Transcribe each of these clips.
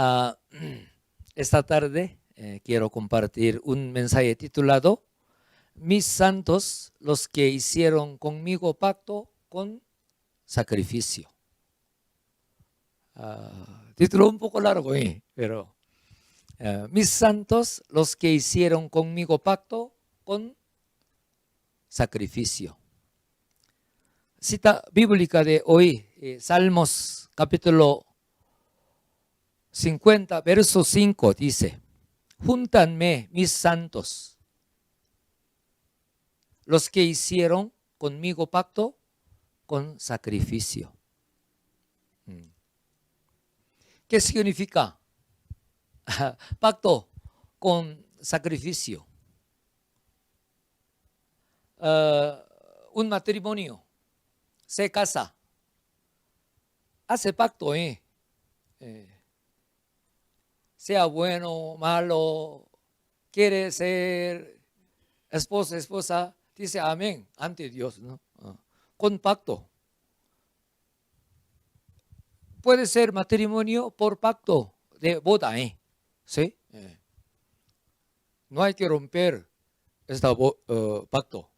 Ah, esta tarde quiero compartir un mensaje titulado Mis santos, los que hicieron conmigo pacto con sacrificio. Título un poco largo, pero mis santos, los que hicieron conmigo pacto con sacrificio. Cita bíblica de hoy, Salmos capítulo 50, verso 5 dice: Júntanme mis santos, los que hicieron conmigo pacto con sacrificio. ¿Qué significa pacto con sacrificio? Un matrimonio se casa, hace pacto, sea bueno o malo, quiere ser esposa, dice amén ante Dios, ¿no? Con pacto. Puede ser matrimonio por pacto de boda, ¿sí? No hay que romper este pacto.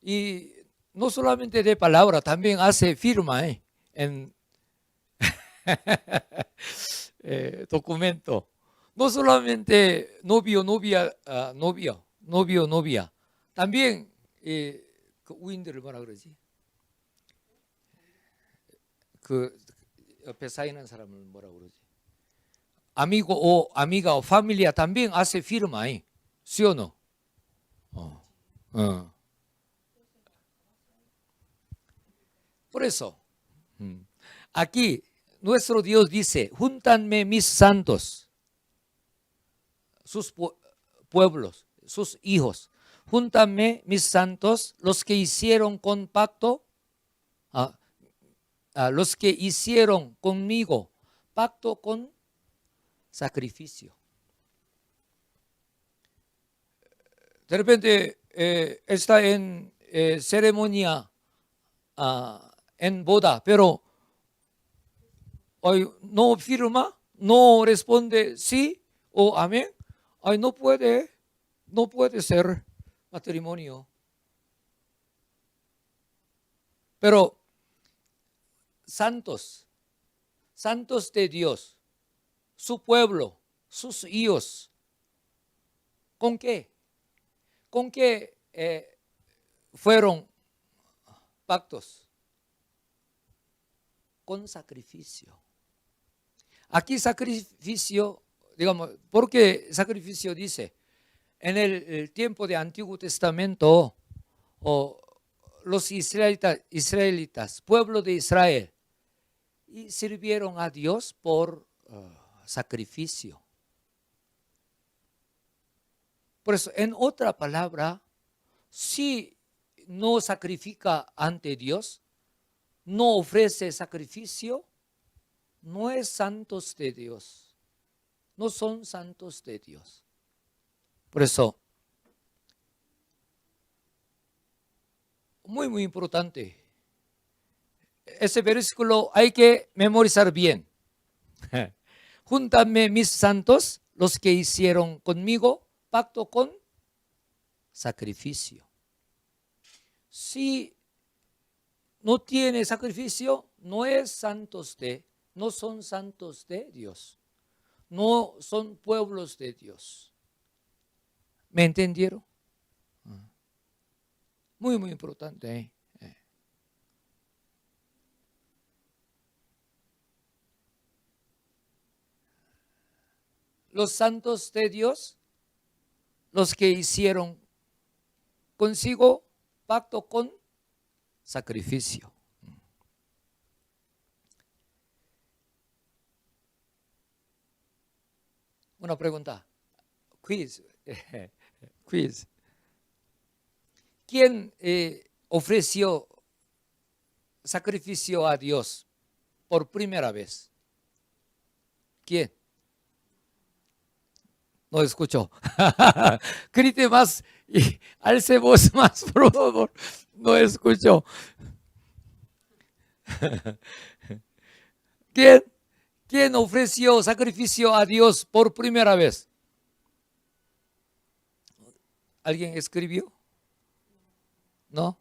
Y no solamente de palabra, también hace firma en documento. No solamente novio, novia, novia. también 우인들을 뭐라 그러지? 그 옆에 사인한 사람을 뭐라 그러지? Amigo o amiga o familia también hace firma, ¿sí o no? Por eso, aquí nuestro Dios dice: júntanme mis santos, sus pueblos, sus hijos. Júntanme mis santos, los que hicieron con pacto, los que hicieron conmigo pacto con sacrificio. De repente está en ceremonia, en boda, pero no firma, no responde sí o amén. No puede ser matrimonio. Pero santos de Dios, su pueblo, sus hijos, ¿con qué? ¿Con qué fueron pactos? Con sacrificio. Aquí sacrificio, digamos, ¿por qué sacrificio dice? En el tiempo de Antiguo Testamento, los israelitas, pueblo de Israel, y sirvieron a Dios por sacrificio. Por eso, en otra palabra, si no sacrifica ante Dios, no ofrece sacrificio, no es santos de Dios. No son santos de Dios. Por eso, muy importante. Ese versículo hay que memorizar bien. Júntame mis santos, los que hicieron conmigo pacto con sacrificio. Si no tiene sacrificio, no son santos de Dios. No son pueblos de Dios. ¿Me entendieron? Muy importante. Los santos de Dios, los que hicieron consigo pacto con sacrificio. Una pregunta. Quiz. ¿Quién ofreció sacrificio a Dios por primera vez? ¿Quién? No escucho. Grite más y alce voz más, por favor. No escucho. ¿Quién ¿quién ofreció sacrificio a Dios por primera vez? ¿Alguien escribió? ¿No?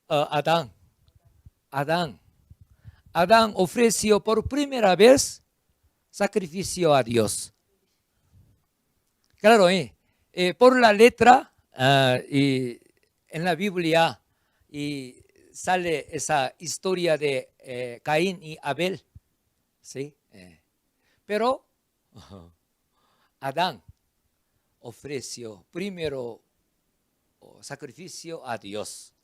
Adán. Adán. Adán ofreció por primera vez sacrificio a Dios. Claro, por la letra y en la Biblia y sale esa historia de Caín y Abel, ¿sí? Pero Adán ofreció primero sacrificio a Dios.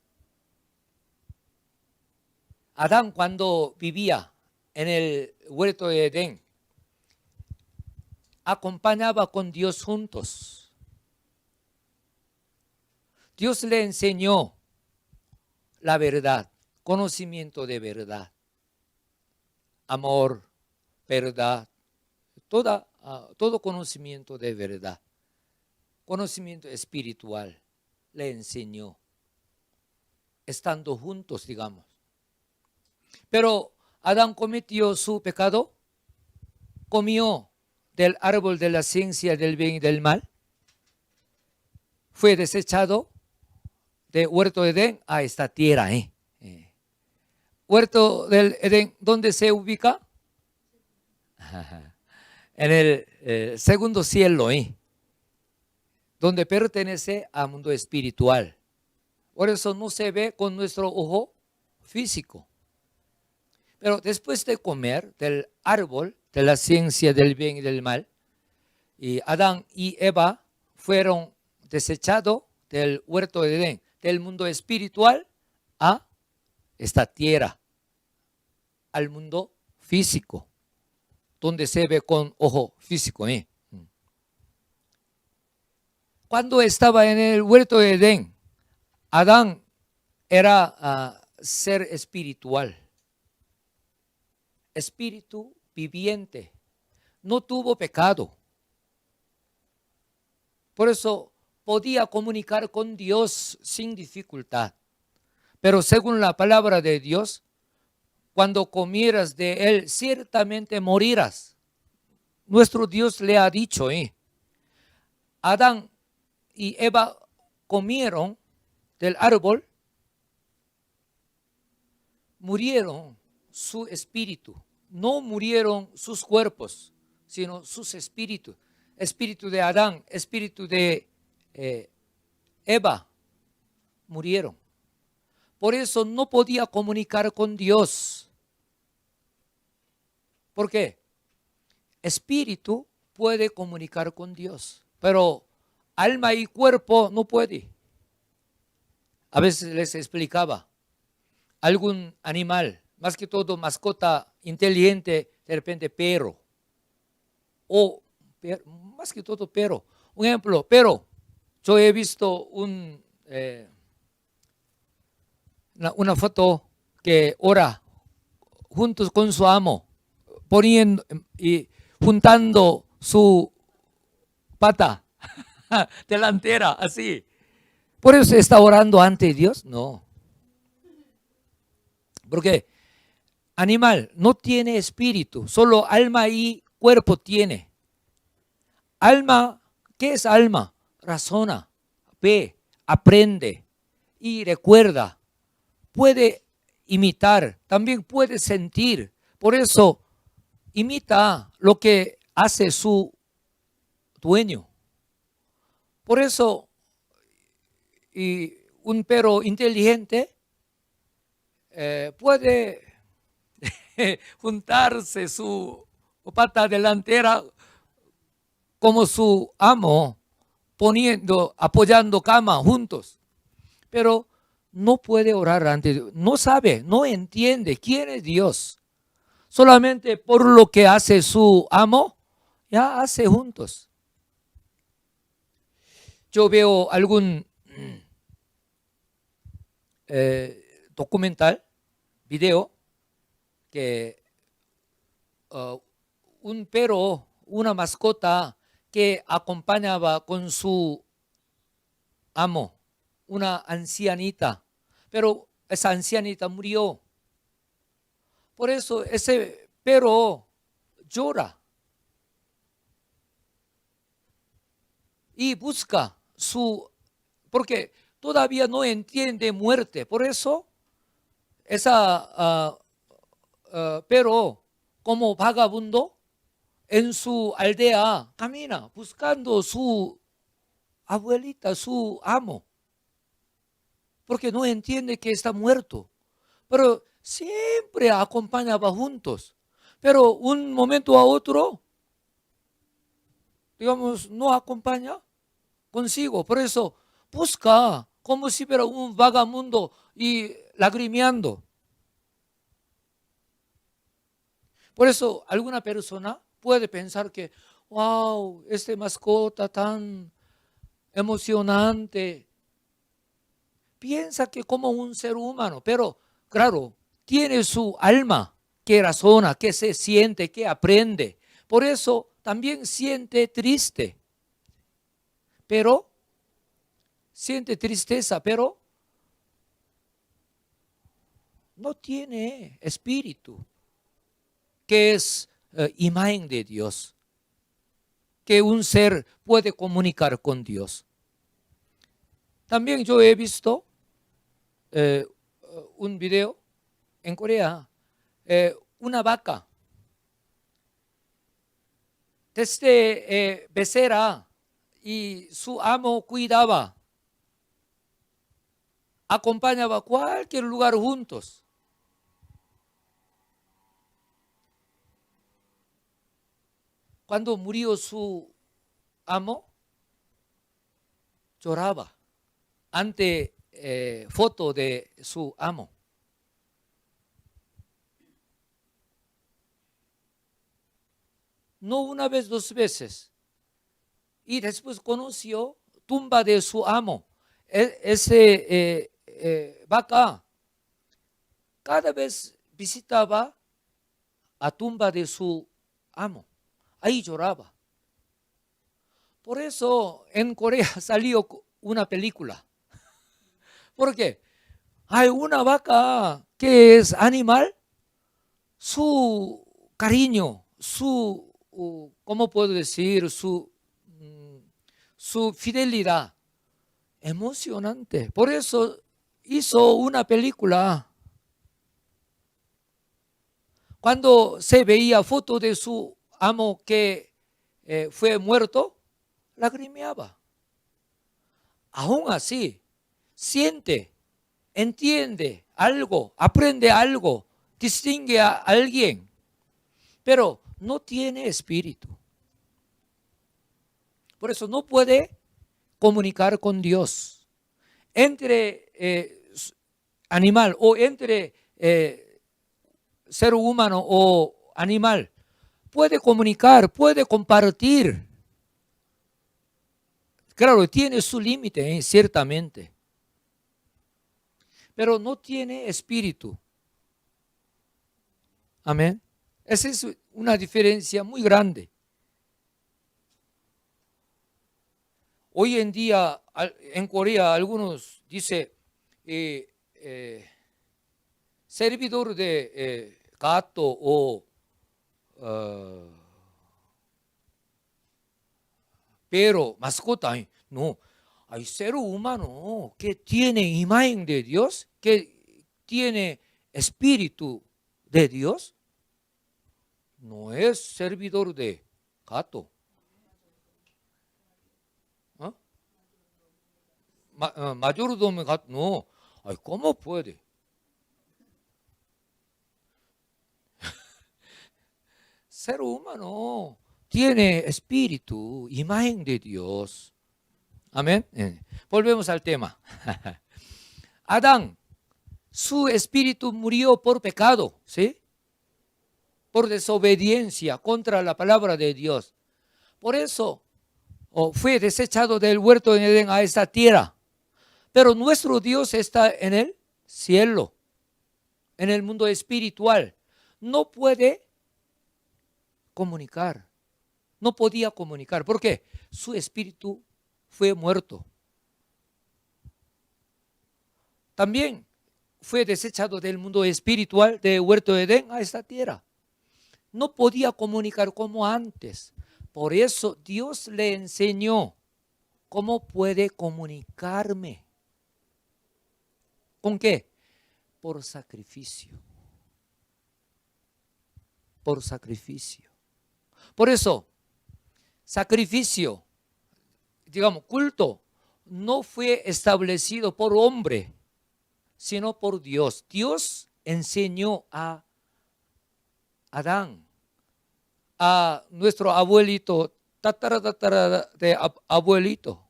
Adán, cuando vivía en el huerto de Edén, acompañaba con Dios juntos. Dios le enseñó la verdad, conocimiento de verdad, amor, verdad, todo conocimiento de verdad, conocimiento espiritual, le enseñó, estando juntos, digamos. Pero Adán cometió su pecado, comió del árbol de la ciencia del bien y del mal, fue desechado de huerto de Edén a esta tierra. Huerto del Edén, ¿dónde se ubica? En el segundo cielo, donde pertenece al mundo espiritual. Por eso no se ve con nuestro ojo físico. Pero después de comer del árbol de la ciencia del bien y del mal, y Adán y Eva fueron desechados del huerto de Edén, del mundo espiritual a esta tierra, al mundo físico, donde se ve con ojo físico. Cuando estaba en el huerto de Edén, Adán era ser espiritual, espíritu viviente, no tuvo pecado. Por eso podía comunicar con Dios sin dificultad. Pero según la palabra de Dios, cuando comieras de él, ciertamente morirás. Nuestro Dios le ha dicho, Adán y Eva comieron del árbol, murieron su espíritu. No murieron sus cuerpos, sino sus espíritus. Espíritu de Adán, espíritu de Eva, murieron. Por eso no podía comunicar con Dios. ¿Por qué? Espíritu puede comunicar con Dios, pero alma y cuerpo no puede. A veces les explicaba, algún animal, más que todo mascota inteligente, de repente perro, o más que todo perro. Un ejemplo, pero yo he visto una foto que ora juntos con su amo, poniendo y juntando su pata delantera, así. ¿Por eso está orando ante Dios? No. Porque animal no tiene espíritu, solo alma y cuerpo tiene. Alma, ¿qué es alma? Razona, ve, aprende y recuerda. Puede imitar, también puede sentir. Por eso imita lo que hace su dueño. Por eso y un perro inteligente puede juntarse su pata delantera como su amo, apoyando cama juntos, pero no puede orar ante Dios, no sabe, no entiende quién es Dios. Solamente por lo que hace su amo, ya hace juntos. Yo veo algún documental, video, que un perro, una mascota que acompañaba con su amo una ancianita, pero esa ancianita murió. Por eso ese pero llora y busca porque todavía no entiende muerte. Por eso pero como vagabundo en su aldea camina buscando su abuelita, su amo, porque no entiende que está muerto. Pero siempre acompañaba juntos. Pero un momento a otro, digamos, no acompaña consigo. Por eso busca como si fuera un vagabundo y lagrimeando. Por eso alguna persona puede pensar que, wow, este mascota tan emocionante, piensa que como un ser humano, pero claro, tiene su alma que razona, que se siente, que aprende. Por eso también siente triste, pero siente tristeza, pero no tiene espíritu, que es imagen de Dios, que un ser puede comunicar con Dios. También yo he visto un video en Corea, una vaca desde becera y su amo cuidaba, acompañaba a cualquier lugar juntos. Cuando murió su amo, lloraba ante foto de su amo. No una vez, dos veces. Y después conoció tumba de su amo. Ese vaca cada vez visitaba a tumba de su amo. Ahí lloraba. Por eso en Corea salió una película. ¿Por qué? Hay una vaca que es animal, su cariño, ¿cómo puedo decir? Su fidelidad, emocionante. Por eso hizo una película. Cuando se veía foto de su amo que fue muerto, lagrimeaba. Aún así, siente, entiende algo, aprende algo, distingue a alguien, pero no tiene espíritu. Por eso no puede comunicar con Dios. Entre animal o entre ser humano o animal, puede comunicar, puede compartir. Claro, tiene su límite, ciertamente, pero no tiene espíritu. Amén. Esa es una diferencia muy grande. Hoy en día en Corea algunos dicen servidor de gato o pero mascota. No, hay ser humano que tiene imagen de Dios, que tiene espíritu de Dios. No es servidor de gato. Mayordomo gato, no. Ay, ¿cómo puede? Ser humano tiene espíritu, imagen de Dios. Amén. Volvemos al tema. Adán, su espíritu murió por pecado, ¿sí? Por desobediencia contra la palabra de Dios. Por eso fue desechado del huerto en Edén a esta tierra. Pero nuestro Dios está en el cielo, en el mundo espiritual. No puede comunicar. No podía comunicar. ¿Por qué? Su espíritu fue muerto. también fue desechado del mundo espiritual de Huerto de Edén a esta tierra. No podía comunicar como antes. Por eso Dios le enseñó cómo puede comunicarme. ¿Con qué? Por sacrificio. Por sacrificio. Por eso, sacrificio, digamos, culto, no fue establecido por hombre, sino por Dios. Dios enseñó a Adán, a nuestro abuelito, tatara de abuelito.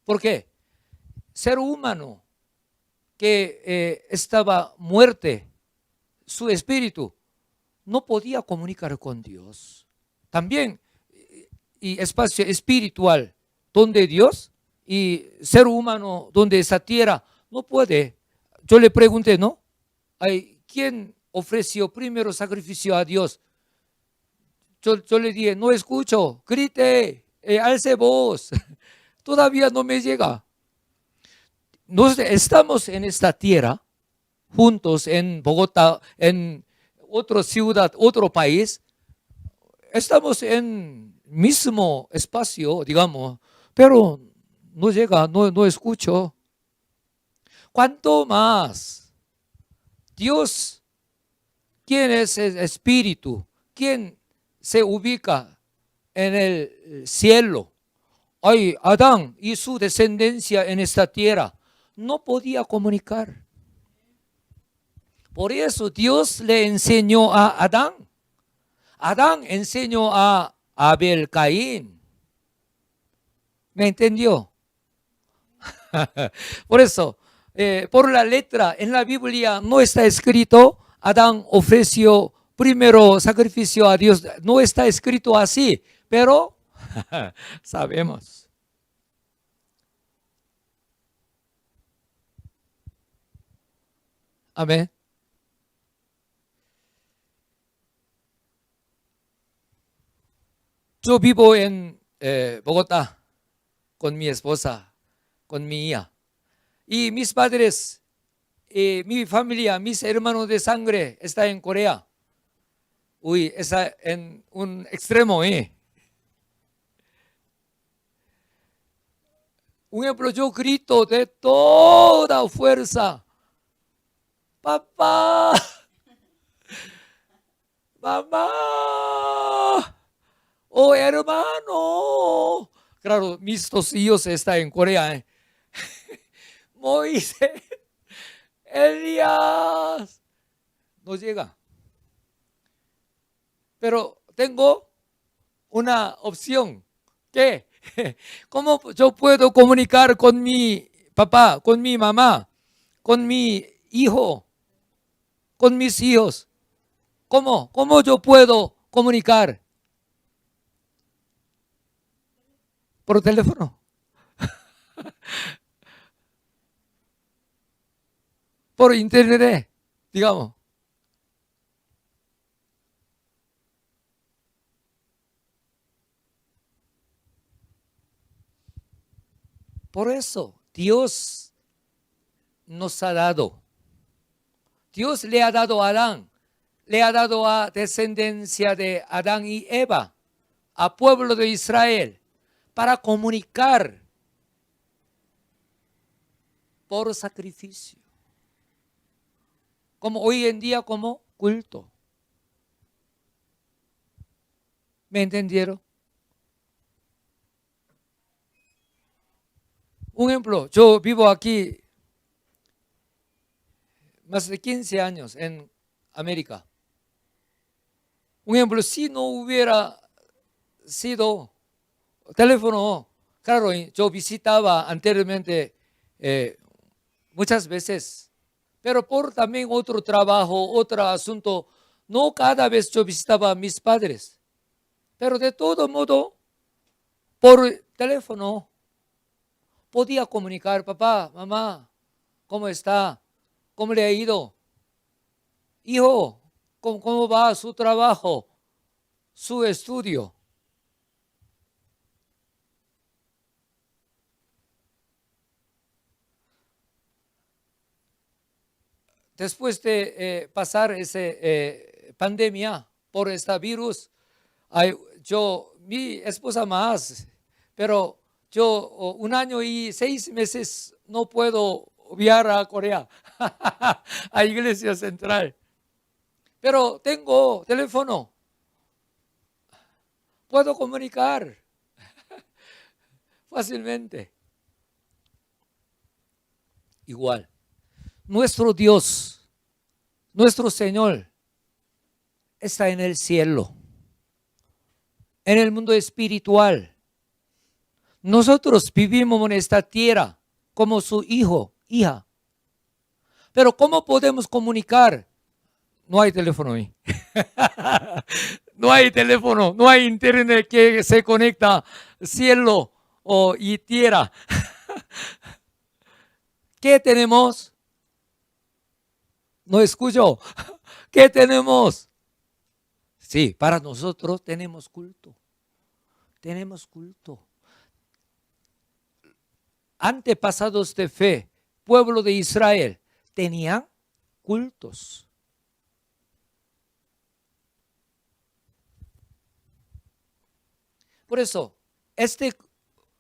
¿Por qué? Ser humano que estaba muerte, su espíritu no podía comunicar con Dios. También, y espacio espiritual, donde Dios y ser humano, donde esa tierra, no puede. Yo le pregunté, ¿no? ¿Quién ofreció primero sacrificio a Dios? Yo le dije, no escucho, grite, alce voz. Todavía no me llega. Nos estamos en esta tierra, juntos en Bogotá, en otra ciudad, otro país. Estamos en mismo espacio, digamos, pero no llega, no escucho. ¿Cuánto más? Dios, ¿quién es el espíritu? ¿Quién se ubica en el cielo? Adán y su descendencia en esta tierra no podía comunicar. Por eso Dios le enseñó a Adán. Adán enseñó a Abel Caín. ¿Me entendió? Por eso, por la letra, en la Biblia no está escrito, Adán ofreció primero sacrificio a Dios. No está escrito así, pero sabemos. Amén. Yo vivo en Bogotá con mi esposa, con mi hija. Y mis padres, mi familia, mis hermanos de sangre están en Corea. Uy, está en un extremo, Un ejemplo, yo grito de toda fuerza. Papá, mamá, oh hermano. Claro, mis dos hijos están en Corea. Moisés, Elías, no llega. Pero tengo una opción. ¿Qué? ¿Cómo yo puedo comunicar con mi papá, con mi mamá, con mi hijo, con mis hijos? ¿Cómo yo puedo comunicar? Por teléfono. Por internet, digamos. Por eso Dios nos ha dado. Dios le ha dado a Adán, le ha dado a descendencia de Adán y Eva, a pueblo de Israel, para comunicar por sacrificio. Como hoy en día, como culto. ¿Me entendieron? Un ejemplo, yo vivo aquí más de 15 años en América. Un ejemplo, si no hubiera sido teléfono, claro, yo visitaba anteriormente muchas veces, pero por también otro trabajo, otro asunto, no cada vez yo visitaba a mis padres, pero de todo modo, por teléfono, podía comunicar, papá, mamá, ¿cómo está? ¿Cómo le ha ido? Hijo, ¿cómo va su trabajo, su estudio? después de pasar esa pandemia por este virus, mi esposa más, pero yo 1 año y 6 meses no puedo viajar a Corea, a Iglesia Central. Pero tengo teléfono, puedo comunicar fácilmente. Igual, nuestro Dios, nuestro Señor, está en el cielo, en el mundo espiritual. Nosotros vivimos en esta tierra como su hijo, hija. Pero ¿cómo podemos comunicar? No hay teléfono ahí. No hay teléfono, no hay internet que se conecta cielo y tierra. ¿Qué tenemos? No escucho. ¿Qué tenemos? Sí, para nosotros tenemos culto. Tenemos culto. Antepasados de fe, pueblo de Israel, tenían cultos. Por eso, este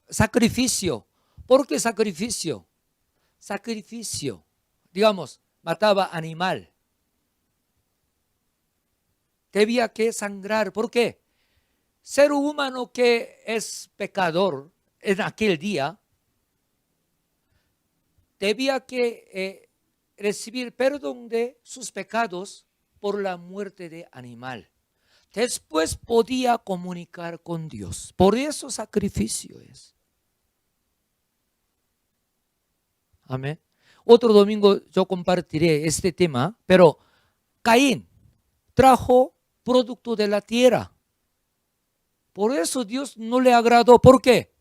sacrificio, ¿por qué sacrificio? Sacrificio, digamos, mataba animal. Debía que sangrar. ¿Por qué? Ser humano que es pecador en aquel día, debía que recibir perdón de sus pecados por la muerte de animal. Después podía comunicar con Dios. Por eso sacrificio es. Amén. Otro domingo yo compartiré este tema, pero Caín trajo producto de la tierra. Por eso Dios no le agradó. ¿Por qué?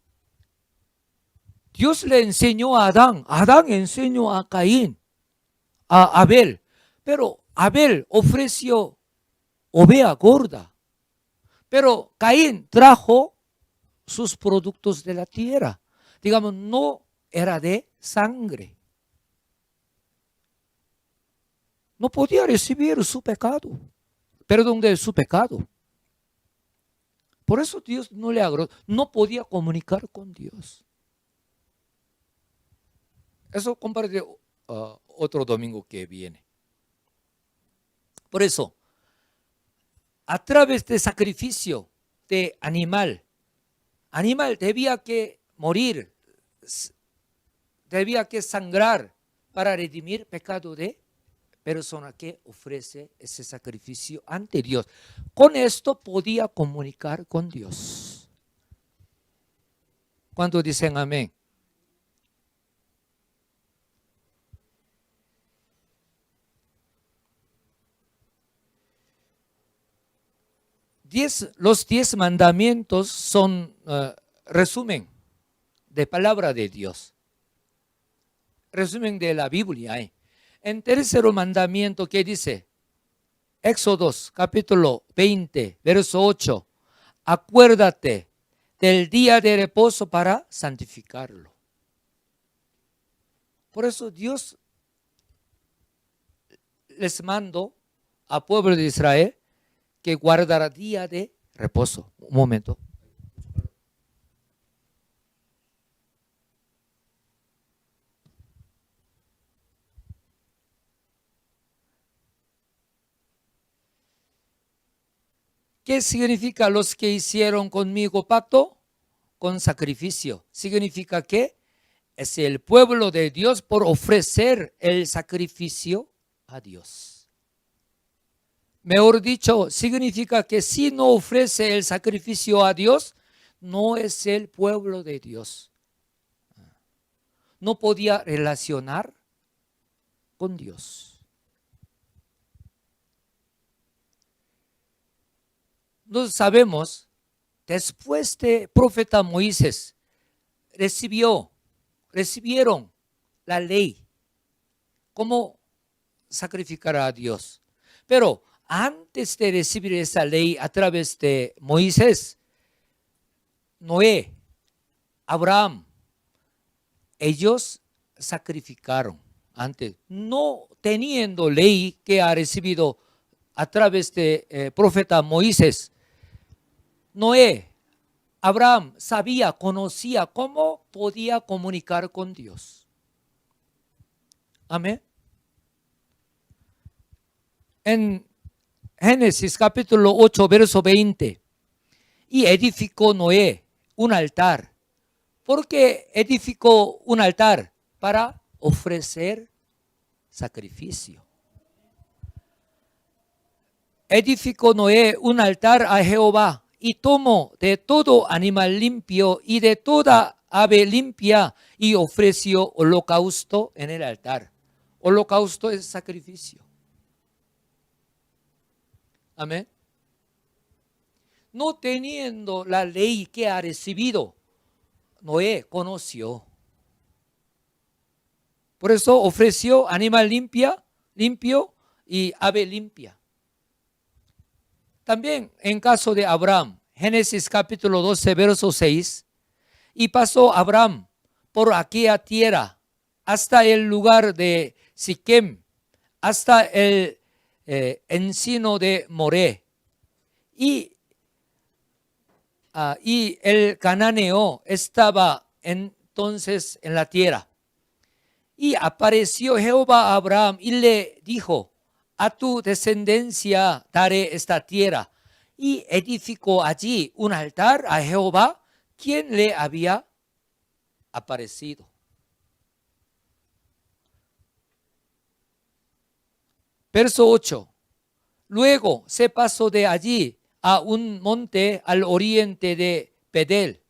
Dios le enseñó a Adán. Adán enseñó a Caín, a Abel. Pero Abel ofreció oveja gorda. Pero Caín trajo sus productos de la tierra. Digamos, no era de sangre. No podía recibir su pecado, perdón de su pecado. Por eso Dios no le agradó, no podía comunicar con Dios. Eso compartiré otro domingo que viene. Por eso, a través de sacrificio de animal debía que morir, debía que sangrar para redimir pecado de persona que ofrece ese sacrificio ante Dios. Con esto podía comunicar con Dios. ¿Cuántos dicen amén? Los 10 mandamientos son resumen de palabra de Dios. Resumen de la Biblia. En tercer mandamiento, ¿qué dice? Éxodo capítulo 20, verso 8. Acuérdate del día de reposo para santificarlo. Por eso Dios les mandó al pueblo de Israel que guardara día de reposo. Un momento. ¿Qué significa los que hicieron conmigo pacto? Con sacrificio. Significa que es el pueblo de Dios por ofrecer el sacrificio a Dios. Mejor dicho, significa que si no ofrece el sacrificio a Dios, no es el pueblo de Dios. No podía relacionar con Dios. Nos sabemos, después de profeta Moisés recibieron la ley, cómo sacrificar a Dios. Pero antes de recibir esa ley a través de Moisés, Noé, Abraham, ellos sacrificaron antes, no teniendo ley que ha recibido a través de profeta Moisés, Noé, Abraham sabía, conocía cómo podía comunicar con Dios. Amén. En Génesis capítulo 8, verso 20, y edificó Noé un altar. ¿Por qué edificó un altar? Para ofrecer sacrificio. Edificó Noé un altar a Jehová y tomó de todo animal limpio y de toda ave limpia y ofreció holocausto en el altar. Holocausto es sacrificio. Amén. No teniendo la ley que ha recibido, Noé conoció. Por eso ofreció animal limpio y ave limpia. También en caso de Abraham, Génesis capítulo 12, verso 6, y pasó Abraham por aquella tierra hasta el lugar de Siquem, hasta el encino de Moré, y el cananeo estaba entonces en la tierra. Y apareció Jehová a Abraham y le dijo: a tu descendencia daré esta tierra. Y edificó allí un altar a Jehová, quien le había aparecido. Verso 8. Luego se pasó de allí a un monte al oriente de Bedel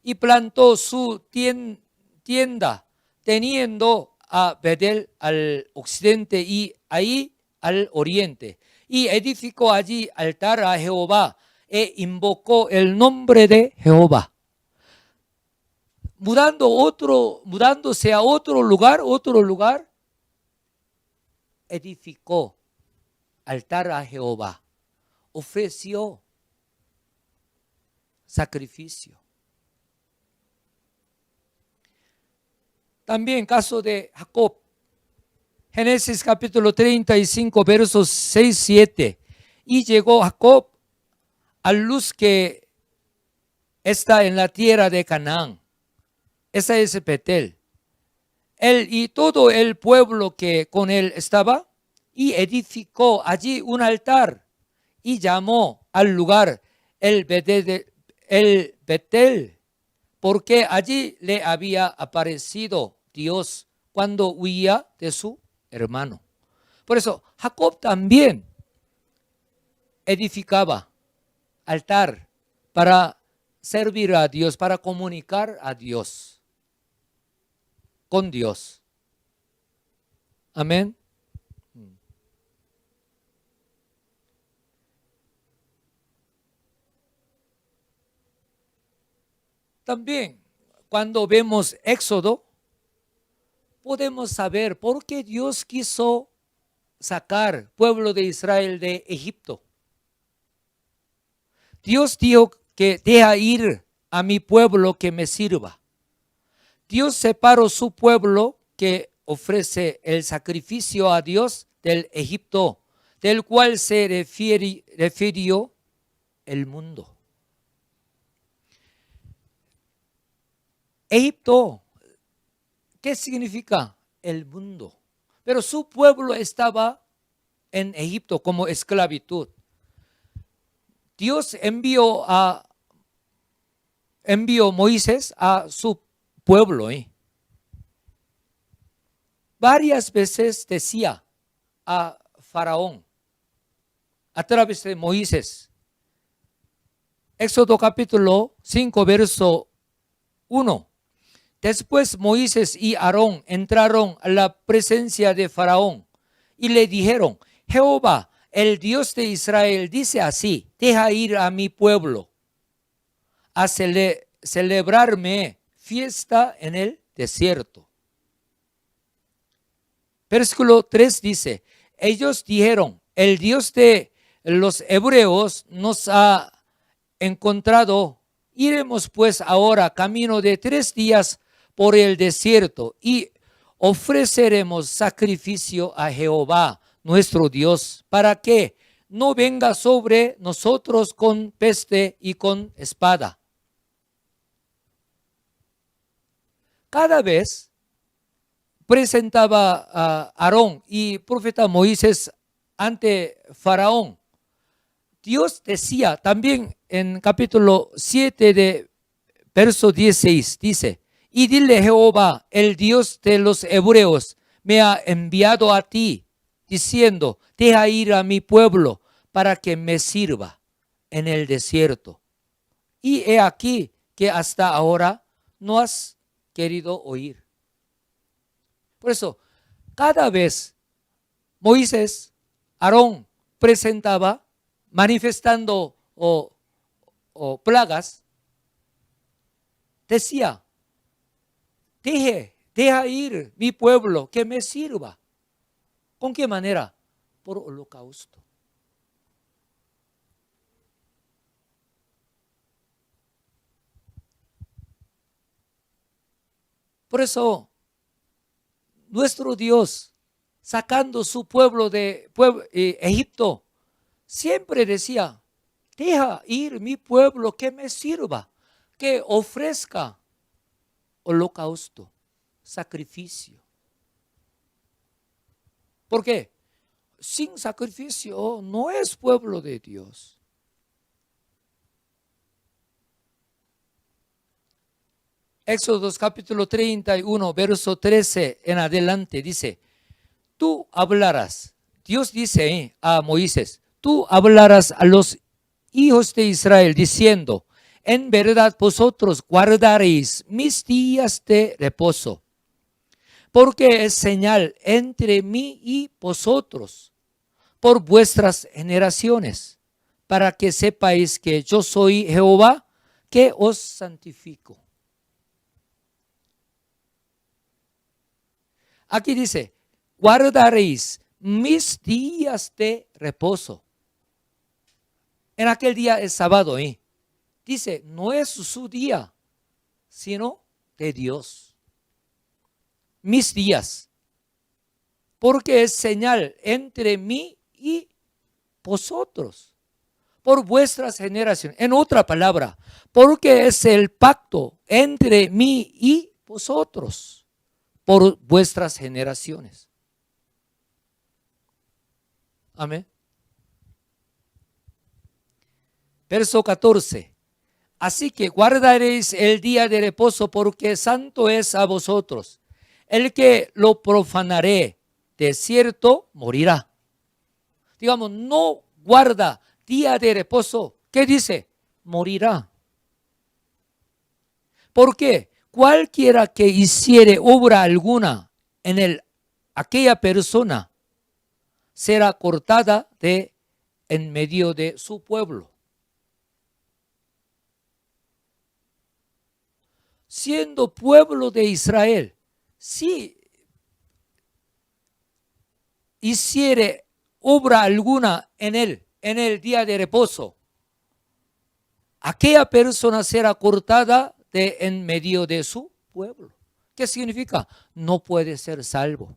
y plantó su tienda, teniendo a Bedel al occidente y ahí al oriente. Y edificó allí altar a Jehová e invocó el nombre de Jehová. Mudándose a otro lugar, edificó altar a Jehová. Ofreció sacrificio. También caso de Jacob, Génesis capítulo 35, versos 6, 7. Y llegó Jacob a luz que está en la tierra de Canaán. Esa es Betel. Él y todo el pueblo que con él estaba, y edificó allí un altar y llamó al lugar el Betel, porque allí le había aparecido Dios cuando huía de su hermano. Por eso Jacob también edificaba altar para servir a Dios, para comunicar a Dios, con Dios. Amén. También cuando vemos Éxodo, podemos saber por qué Dios quiso sacar pueblo de Israel de Egipto. Dios dijo que deja ir a mi pueblo que me sirva. Dios separó su pueblo que ofrece el sacrificio a Dios del Egipto, del cual se refirió el mundo. Egipto, ¿qué significa? El mundo. Pero su pueblo estaba en Egipto como esclavitud. Dios envió Moisés a su pueblo. Varias veces decía a Faraón a través de Moisés. Éxodo capítulo 5, verso 1. Después Moisés y Aarón entraron a la presencia de Faraón y le dijeron: Jehová, el Dios de Israel, dice así: deja ir a mi pueblo a celebrarme fiesta en el desierto. Versículo 3 dice: ellos dijeron: el Dios de los hebreos nos ha encontrado. Iremos pues ahora camino de 3 días por el desierto y ofreceremos sacrificio a Jehová, nuestro Dios, para que no venga sobre nosotros con peste y con espada. Cada vez presentaba a Aarón y profeta Moisés ante Faraón. Dios decía también en capítulo 7 de verso 16, dice: y dile Jehová, el Dios de los hebreos, me ha enviado a ti, diciendo: deja ir a mi pueblo para que me sirva en el desierto. Y he aquí que hasta ahora no has querido oír. Por eso, cada vez Moisés, Aarón presentaba, manifestando o plagas, decía: deja ir mi pueblo que me sirva. ¿Con qué manera? Por holocausto. Por eso, nuestro Dios, sacando su pueblo de Egipto, siempre decía: deja ir mi pueblo que me sirva, que ofrezca holocausto, sacrificio. ¿Por qué? Sin sacrificio no es pueblo de Dios. Éxodo capítulo 31, verso 13 en adelante dice: tú hablarás, Dios dice a Moisés, tú hablarás a los hijos de Israel diciendo: en verdad vosotros guardaréis mis días de reposo, porque es señal entre mí y vosotros por vuestras generaciones, para que sepáis que yo soy Jehová, que os santifico. Aquí dice: guardaréis mis días de reposo. En aquel día es sábado. Dice, no es su día, sino de Dios. Mis días. Porque es señal entre mí y vosotros, por vuestras generaciones. En otra palabra, porque es el pacto entre mí y vosotros, por vuestras generaciones. Amén. Verso 14. Así que guardaréis el día de reposo, porque santo es a vosotros. El que lo profanaré, de cierto morirá. Digamos, no guarda día de reposo. ¿Qué dice? Morirá. ¿Por qué? Cualquiera que hiciere obra alguna en aquella persona será cortada de en medio de su pueblo. Siendo pueblo de Israel, si hiciere obra alguna en el día de reposo, aquella persona será cortada de en medio de su pueblo. ¿Qué significa? No puede ser salvo.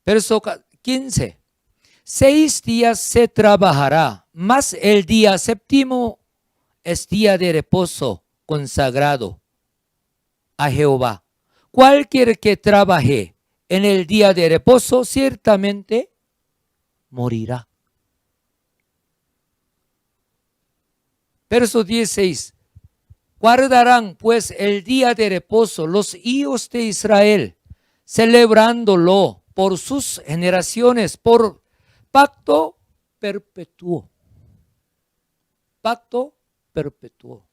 Verso 15. 6 días se trabajará, mas el día séptimo es día de reposo consagrado a Jehová. Cualquiera que trabaje en el día de reposo ciertamente morirá. Verso 16. Guardarán pues el día de reposo los hijos de Israel, celebrándolo por sus generaciones, por pacto perpetuo. Pacto perpetuo.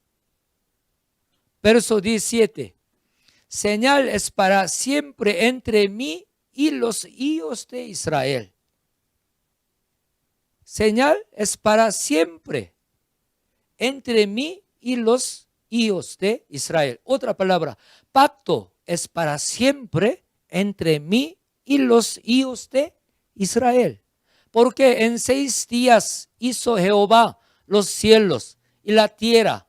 Verso 17. Señal es para siempre entre mí y los hijos de Israel. Señal es para siempre entre mí y los hijos de Israel. Otra palabra, pacto es para siempre entre mí y los hijos de Israel. Porque en 6 días hizo Jehová los cielos y la tierra,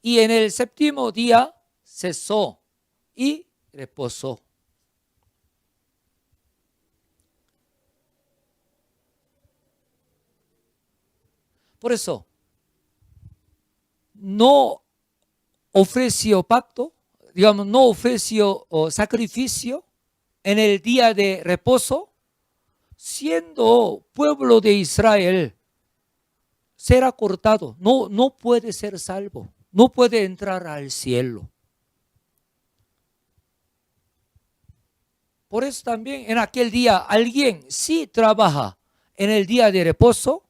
y en el séptimo día cesó y reposó. Por eso, no ofreció pacto, digamos, no ofreció sacrificio en el día de reposo, siendo pueblo de Israel, será cortado, no puede ser salvo, no puede entrar al cielo. Por eso también en aquel día alguien sí trabaja en el día de reposo,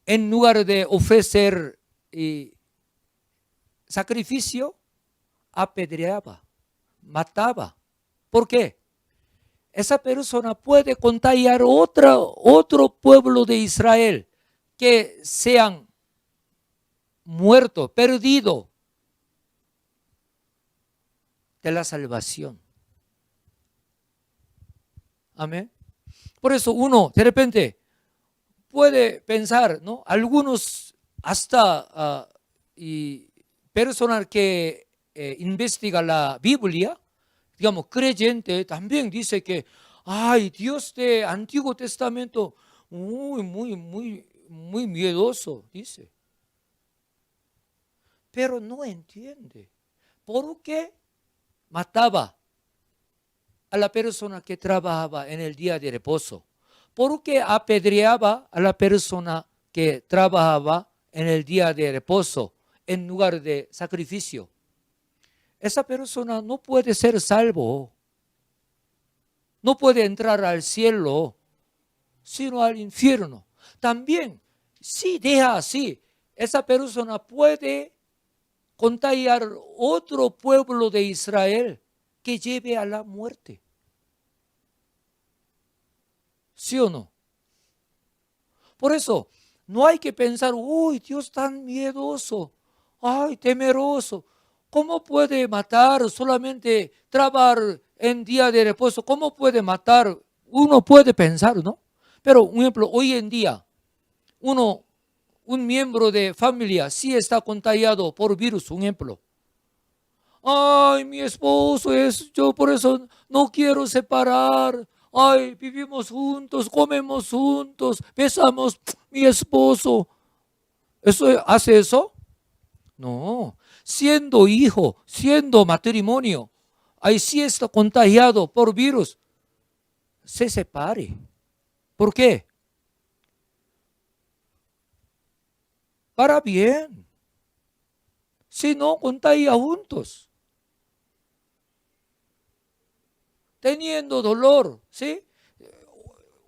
en lugar de ofrecer sacrificio, apedreaba, mataba. ¿Por qué? Esa persona puede contagiar otro pueblo de Israel que sean muertos, perdidos de la salvación. Amén. Por eso uno de repente puede pensar, ¿no? Algunos hasta personas que investigan la Biblia, digamos, creyente, también dice que, ay, Dios de Antiguo Testamento, muy miedoso, dice. Pero no entiende por qué mataba a la persona que trabajaba en el día de reposo, por qué apedreaba a la persona que trabajaba en el día de reposo en lugar de sacrificio. Esa persona no puede ser salvo, no puede entrar al cielo, sino al infierno. También, si deja así, esa persona puede contagiar otro pueblo de Israel que lleve a la muerte. ¿Sí o no? Por eso, no hay que pensar, uy, Dios tan miedoso, ay, temeroso. ¿Cómo puede matar solamente trabajar en día de reposo? ¿Cómo puede matar? Uno puede pensar, ¿no? Pero, un ejemplo, hoy en día, un miembro de familia sí está contagiado por virus, un ejemplo. Ay, mi esposo yo por eso no quiero separar. Ay, vivimos juntos, comemos juntos, besamos mi esposo. ¿Eso hace eso? No. Siendo hijo, siendo matrimonio, ahí sí está contagiado por virus, se separe. ¿Por qué? Para bien. Si no, contagia juntos. Teniendo dolor, ¿sí?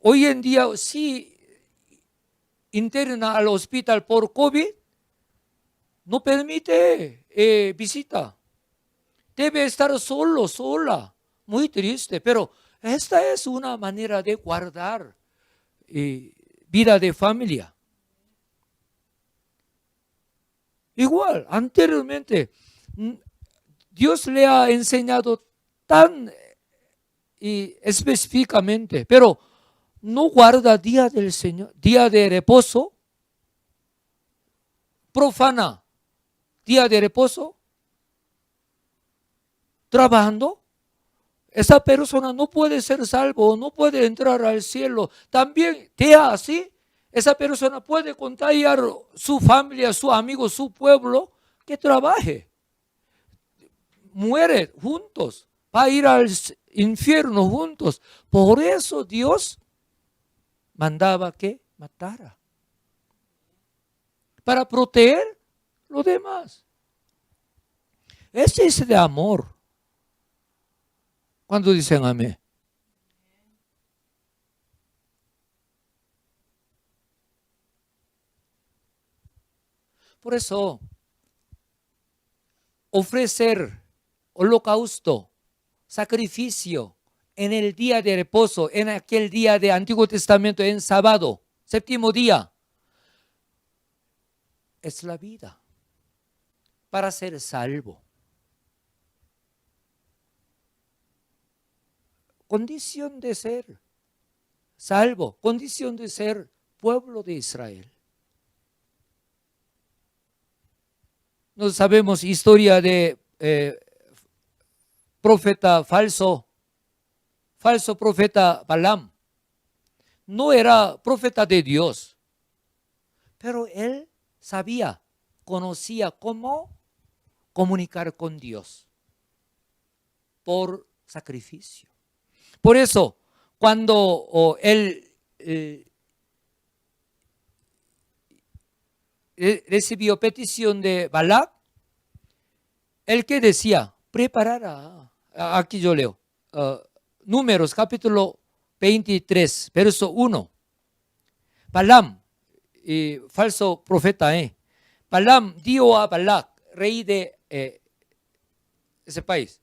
Hoy en día, si interna al hospital por COVID, no permite visita. Debe estar solo, sola. Muy triste, pero esta es una manera de guardar vida de familia. Igual, anteriormente, Dios le ha enseñado tan específicamente, pero no guarda día del Señor, día de reposo, profana día de reposo, trabajando. Esa persona no puede ser salvo, no puede entrar al cielo. También deja así, esa persona puede contagiar su familia, su amigo, su pueblo, que trabaje. Muere juntos, va a ir al infierno juntos. Por eso Dios mandaba que matara, para proteger los demás. Ese es de amor. Cuando dicen amén. Por eso, ofrecer holocausto, sacrificio en el día de reposo, en aquel día de Antiguo Testamento, en sábado, séptimo día, es la vida para ser salvo. Condición de ser salvo, condición de ser pueblo de Israel. No sabemos historia de profeta falso profeta Balaam, no era profeta de Dios, pero él sabía, conocía cómo comunicar con Dios por sacrificio. Por eso, cuando él recibió petición de Balac, el que decía, preparará, aquí yo leo, Números capítulo 23, verso 1. Balaam, falso profeta, Balaam dio a Balac, rey de ese país,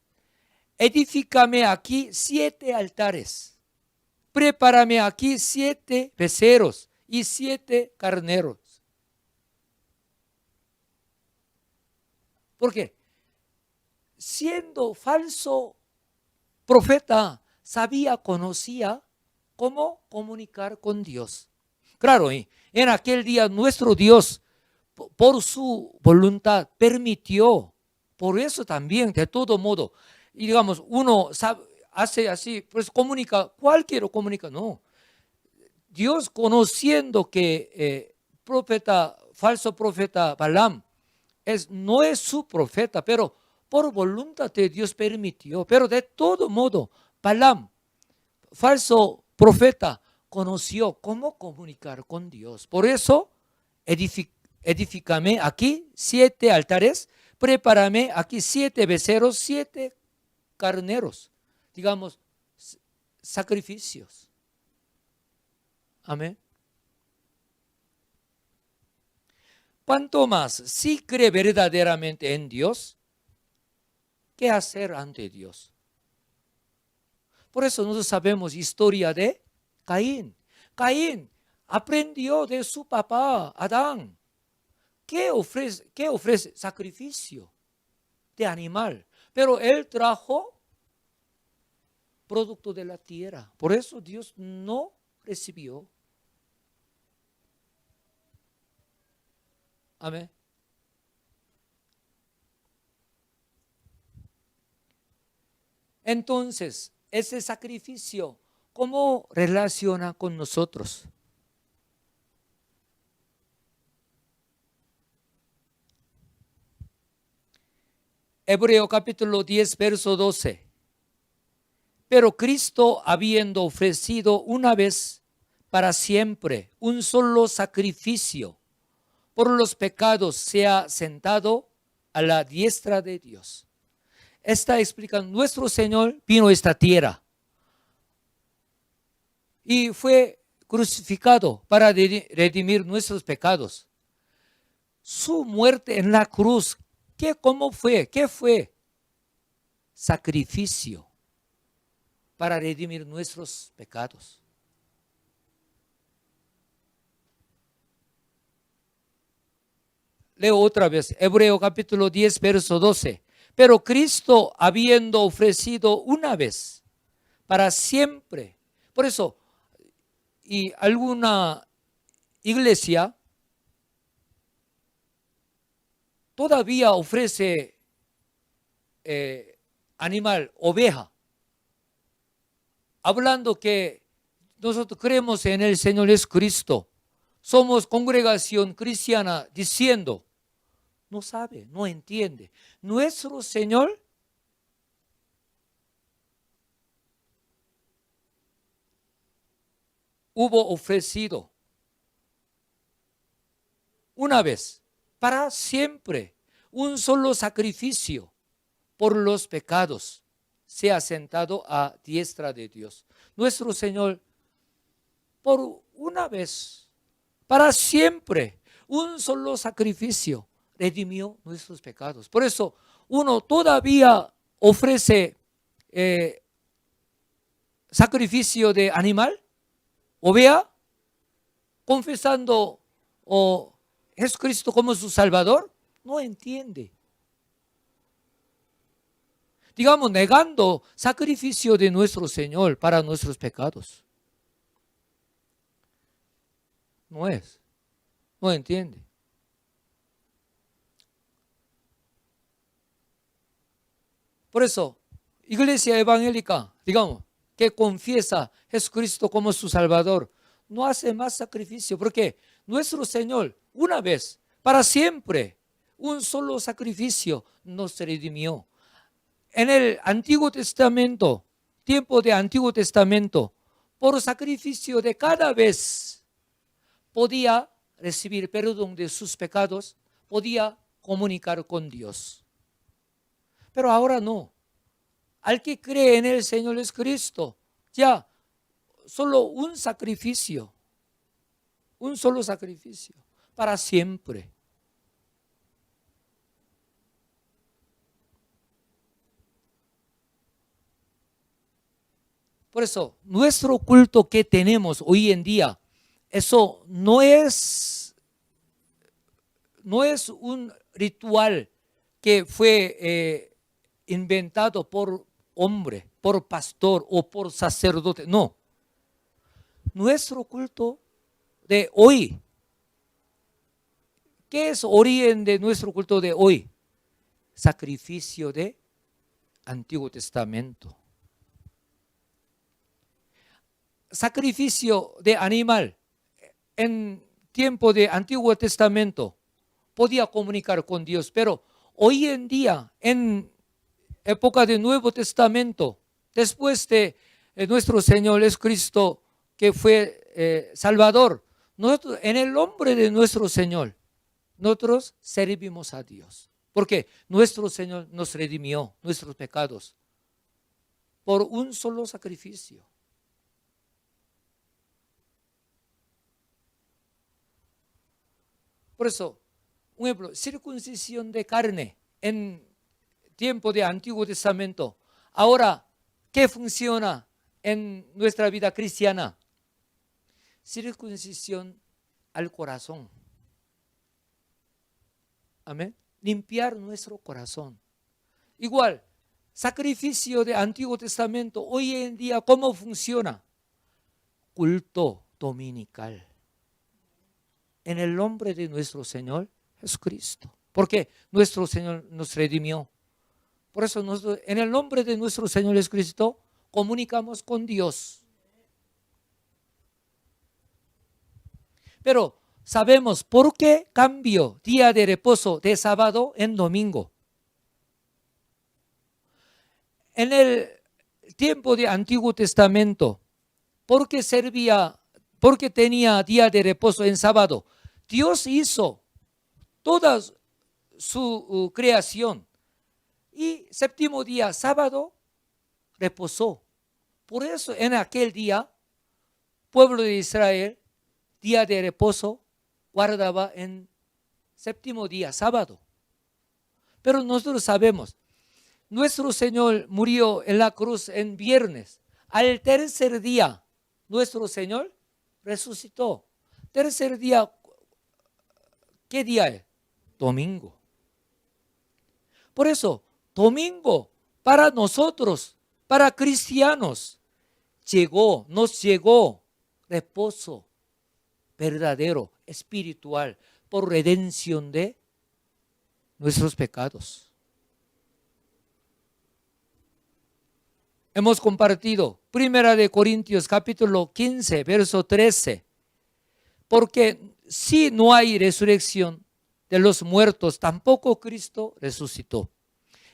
edifícame aquí 7 altares, prepárame aquí 7 becerros y 7 carneros. ¿Por qué? Siendo falso profeta, sabía, conocía cómo comunicar con Dios. Claro, en aquel día nuestro Dios, por su voluntad, permitió. Por eso también, de todo modo, y digamos, uno sabe, hace así, pues comunica, cualquiera comunica, no. Dios, conociendo que falso profeta Balaam, no es su profeta, pero por voluntad de Dios permitió. Pero de todo modo, Balaam, falso profeta, conoció cómo comunicar con Dios. Por eso, edifícame aquí 7 altares, prepárame aquí 7 becerros, 7 carneros, digamos, sacrificios. Amén. Cuanto más, si cree verdaderamente en Dios, ¿qué hacer ante Dios? Por eso nosotros sabemos historia de Caín. Caín aprendió de su papá, Adán. ¿Qué ofrece? Sacrificio de animal. Pero él trajo producto de la tierra. Por eso Dios no recibió. Amén. Entonces, ese sacrificio, ¿cómo relaciona con nosotros? Hebreo capítulo 10, verso 12. Pero Cristo, habiendo ofrecido una vez para siempre un solo sacrificio por los pecados, se ha sentado a la diestra de Dios. Está explicando, nuestro Señor vino a esta tierra y fue crucificado para redimir nuestros pecados. Su muerte en la cruz, ¿cómo fue? ¿Qué fue? Sacrificio para redimir nuestros pecados. Leo otra vez, Hebreo capítulo 10, verso 12. Pero Cristo, habiendo ofrecido una vez para siempre. Por eso, y alguna iglesia todavía ofrece animal, oveja, hablando que nosotros creemos en el Señor Jesucristo, somos congregación cristiana, diciendo, no sabe, no entiende. Nuestro Señor hubo ofrecido una vez, para siempre, un solo sacrificio por los pecados, se ha sentado a diestra de Dios. Nuestro Señor, por una vez, para siempre, un solo sacrificio, redimió nuestros pecados. Por eso, uno todavía ofrece sacrificio de animal, oveja, confesando Jesucristo como su Salvador, no entiende. Digamos, negando sacrificio de nuestro Señor para nuestros pecados. No entiende. Por eso, iglesia evangélica, digamos, que confiesa a Jesucristo como su Salvador, no hace más sacrificio, porque nuestro Señor, una vez, para siempre, un solo sacrificio nos redimió. En el Antiguo Testamento, tiempo de Antiguo Testamento, por sacrificio de cada vez, podía recibir perdón de sus pecados, podía comunicar con Dios. Pero ahora no. Al que cree en el Señor Jesucristo, ya solo un solo sacrificio, para siempre. Por eso, nuestro culto que tenemos hoy en día, eso no es un ritual que fue inventado por hombre, por pastor o por sacerdote. No. Nuestro culto de hoy, ¿qué es origen de nuestro culto de hoy? Sacrificio de Antiguo Testamento. Sacrificio de animal en tiempo de Antiguo Testamento podía comunicar con Dios, pero hoy en día, en época del Nuevo Testamento, después de nuestro Señor Jesucristo, que fue Salvador, nosotros, en el nombre de nuestro Señor, nosotros servimos a Dios, porque nuestro Señor nos redimió nuestros pecados por un solo sacrificio. Por eso, un ejemplo, circuncisión de carne en tiempo de Antiguo Testamento. Ahora, ¿qué funciona en nuestra vida cristiana? Circuncisión al corazón. Amén. Limpiar nuestro corazón. Igual, sacrificio de Antiguo Testamento. Hoy en día, ¿cómo funciona? Culto dominical. En el nombre de nuestro Señor Jesucristo. Porque nuestro Señor nos redimió. Por eso nosotros, en el nombre de nuestro Señor Jesucristo, comunicamos con Dios. Pero sabemos por qué cambió día de reposo de sábado en domingo. En el tiempo de Antiguo Testamento, ¿por qué tenía día de reposo en sábado? Dios hizo toda su creación y séptimo día, sábado, reposó. Por eso en aquel día, pueblo de Israel, día de reposo, guardaba en séptimo día, sábado. Pero nosotros sabemos, nuestro Señor murió en la cruz en viernes. Al tercer día, nuestro Señor resucitó. Tercer día, ¿qué día es? Domingo. Por eso, domingo para nosotros, para cristianos, nos llegó reposo verdadero, espiritual, por redención de nuestros pecados. Hemos compartido 1 Corintios capítulo 15, verso 13. Porque si no hay resurrección de los muertos, tampoco Cristo resucitó.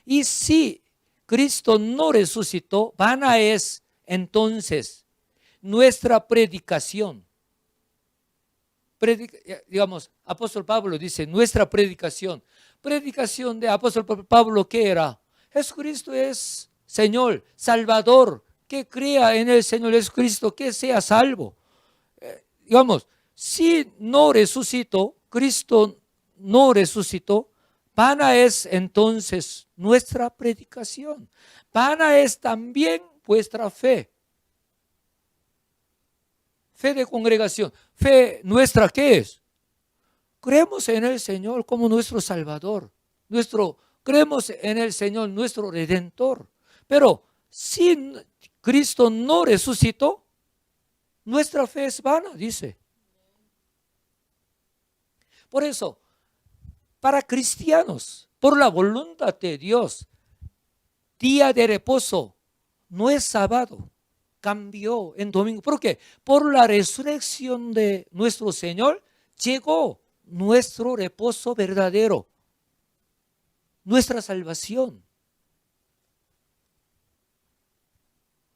Y si Cristo no resucitó, vana es entonces nuestra predicación. Digamos, apóstol Pablo dice, nuestra predicación. Predicación de apóstol Pablo, ¿qué era? Jesucristo es Señor, Salvador, que crea en el Señor Jesucristo, que sea salvo. Digamos, si no resucitó, Cristo no resucitó, vana es entonces nuestra predicación. Vana es también vuestra fe. Fe de congregación. Fe nuestra, ¿qué es? Creemos en el Señor como nuestro Salvador. Creemos en el Señor, nuestro Redentor. Pero si Cristo no resucitó, nuestra fe es vana, dice. Por eso, para cristianos, por la voluntad de Dios, día de reposo, no es sábado, cambió en domingo. ¿Por qué? Por la resurrección de nuestro Señor llegó nuestro reposo verdadero, nuestra salvación.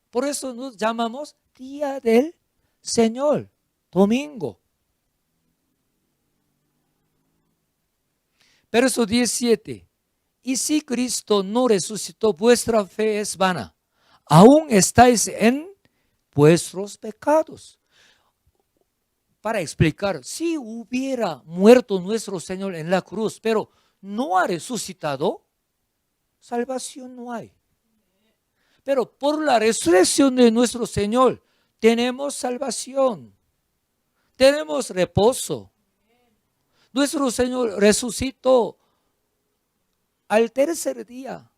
Por eso nos llamamos día del Señor, domingo. Verso 17. Y si Cristo no resucitó, vuestra fe es vana. Aún estáis en vuestros pecados. Para explicar, si hubiera muerto nuestro Señor en la cruz, pero no ha resucitado, salvación no hay. Pero por la resurrección de nuestro Señor, tenemos salvación, tenemos reposo. Nuestro Señor resucitó al tercer día,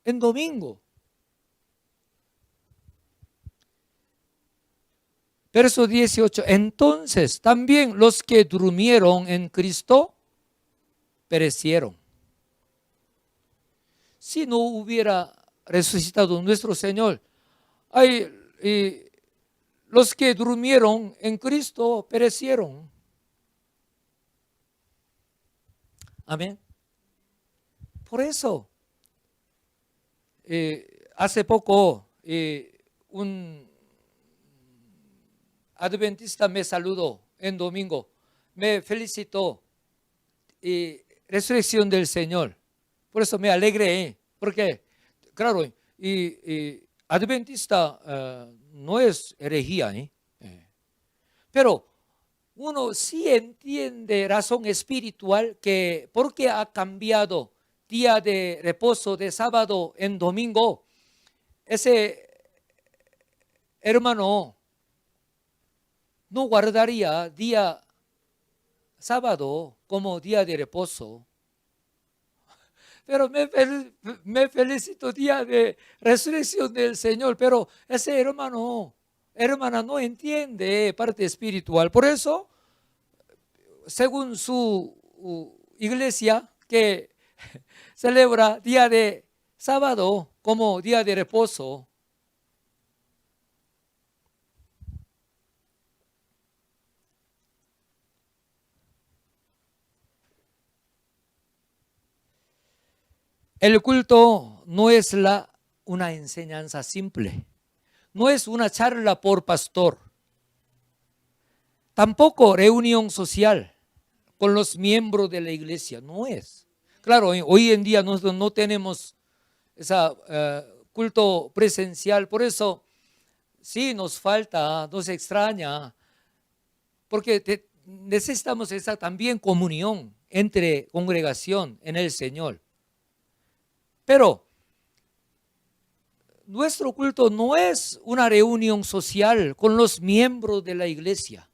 en domingo. Verso 18. Entonces también los que durmieron en Cristo perecieron. Si no hubiera resucitado nuestro Señor, los que durmieron en Cristo perecieron. Amén. Por eso, hace poco un adventista me saludó en domingo, me felicitó, resurrección del Señor. Por eso me alegré, porque, claro, adventista no es herejía, pero uno sí entiende razón espiritual que porque ha cambiado día de reposo de sábado en domingo, ese hermano no guardaría día sábado como día de reposo. Pero me felicito día de resurrección del Señor, pero ese hermana no entiende parte espiritual. Por eso, según su iglesia, que celebra día de sábado como día de reposo. El culto no es una enseñanza simple, no es una charla por pastor, tampoco reunión social con los miembros de la iglesia, no es. Claro, hoy en día nosotros no tenemos ese culto presencial, por eso sí nos falta, nos extraña, porque necesitamos esa también comunión entre congregación en el Señor. Pero nuestro culto no es una reunión social con los miembros de la iglesia.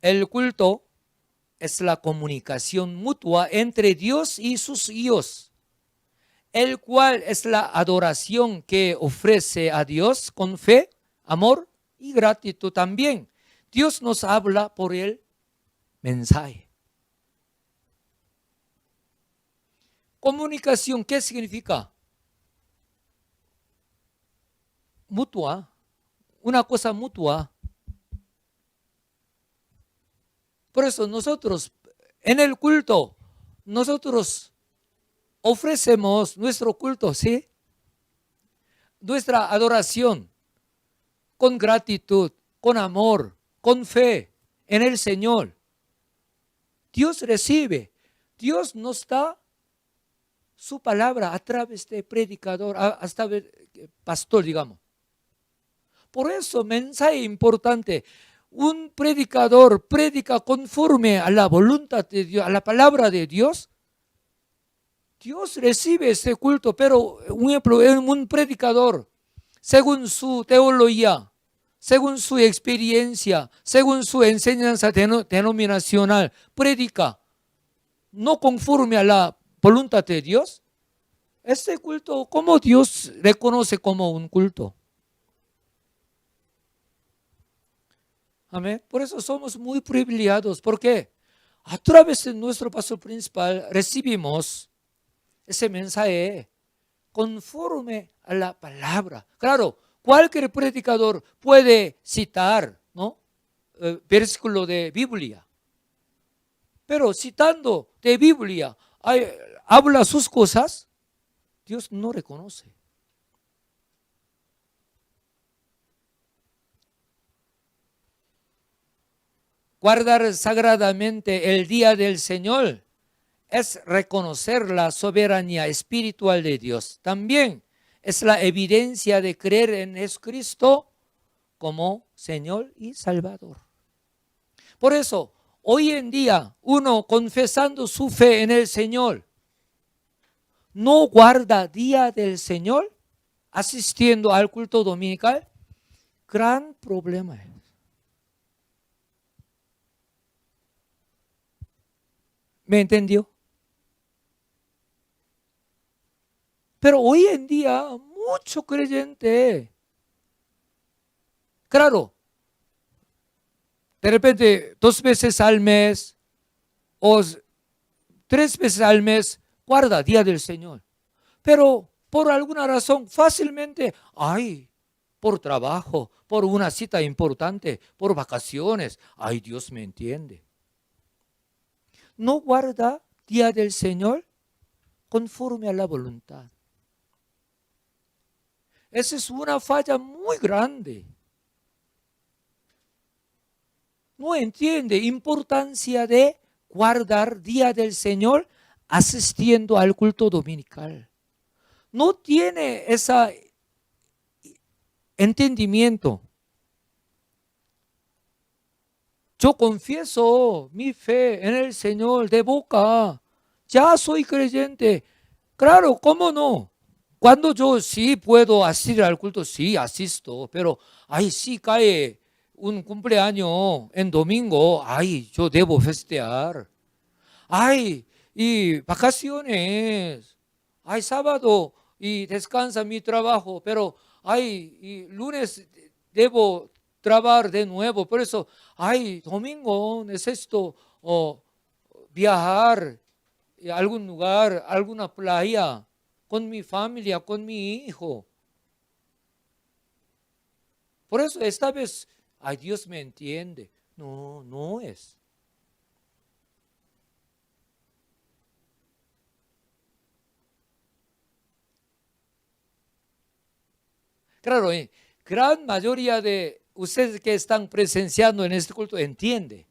El culto es la comunicación mutua entre Dios y sus hijos, el cual es la adoración que ofrece a Dios con fe, amor y gratitud también. Dios nos habla por el mensaje. Comunicación, ¿qué significa? Mutua, una cosa mutua. Por eso nosotros, en el culto, nosotros ofrecemos nuestro culto, ¿sí? Nuestra adoración con gratitud, con amor, con fe en el Señor. Dios recibe, Dios nos da su palabra a través de predicador, hasta pastor, digamos. Por eso, mensaje importante. Un predicador predica conforme a la voluntad de Dios, a la palabra de Dios. Dios recibe ese culto, pero un predicador, según su teología, según su experiencia, según su enseñanza denominacional, predica no conforme a la voluntad de Dios. Este culto, ¿cómo Dios reconoce como un culto? Amén. Por eso somos muy privilegiados, porque a través de nuestro pastor principal recibimos ese mensaje conforme a la palabra. Claro, cualquier predicador puede citar, ¿no? Versículo de Biblia, pero citando de Biblia, habla sus cosas, Dios no reconoce. Guardar sagradamente el día del Señor es reconocer la soberanía espiritual de Dios. También es la evidencia de creer en Jesucristo como Señor y Salvador. Por eso, hoy en día, uno confesando su fe en el Señor, no guarda día del Señor, asistiendo al culto dominical, gran problema es. ¿Me entendió? Pero hoy en día, mucho creyente, claro, de repente 2 veces al mes o 3 veces al mes guarda día del Señor. Pero por alguna razón fácilmente, por trabajo, por una cita importante, por vacaciones, Dios me entiende. No guarda día del Señor conforme a la voluntad. Esa es una falla muy grande. No entiende importancia de guardar día del Señor asistiendo al culto dominical. No tiene ese entendimiento. Yo confieso mi fe en el Señor de boca. Ya soy creyente. Claro, ¿cómo no? Cuando yo sí puedo asistir al culto, sí asisto. Pero, sí cae un cumpleaños en domingo. Yo debo festear. Y vacaciones. Sábado y descansa mi trabajo. Pero, y lunes debo trabajar de nuevo. Por eso, domingo necesito viajar a algún lugar, a alguna playa, con mi familia, con mi hijo. Por eso esta vez, Dios me entiende. No, no es. Claro, gran mayoría de ustedes que están presenciando en este culto entiende.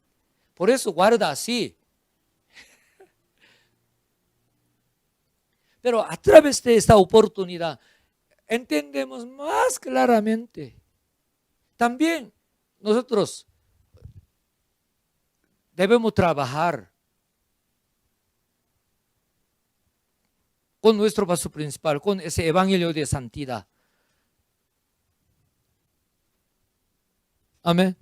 Por eso guarda así. Pero a través de esta oportunidad entendemos más claramente. También nosotros debemos trabajar con nuestro paso principal, con ese evangelio de santidad. Amén.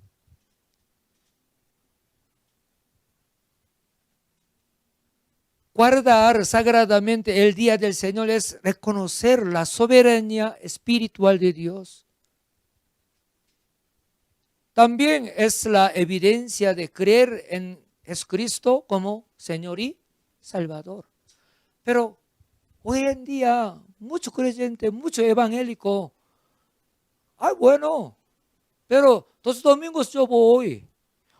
Guardar sagradamente el día del Señor es reconocer la soberanía espiritual de Dios. También es la evidencia de creer en Jesucristo como Señor y Salvador. Pero hoy en día, mucho creyente, mucho evangélico, bueno, pero 2 domingos yo voy.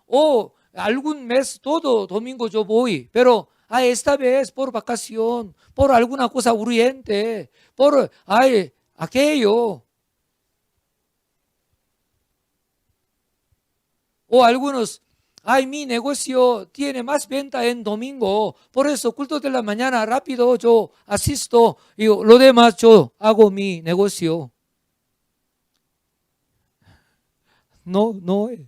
O algún mes, todo domingo yo voy. Pero esta vez por vacación, por alguna cosa urgente, por aquello. O algunos, mi negocio tiene más venta en domingo, por eso culto de la mañana rápido yo asisto y lo demás yo hago mi negocio. No, no es.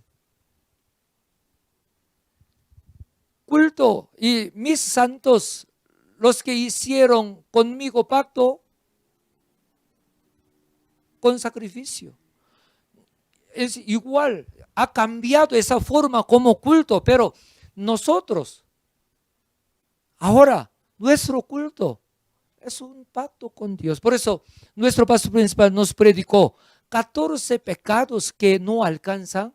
Culto y mis santos, los que hicieron conmigo pacto con sacrificio. Es igual, ha cambiado esa forma como culto, pero nosotros, ahora, nuestro culto es un pacto con Dios. Por eso, nuestro pastor principal nos predicó 14 pecados que no alcanzan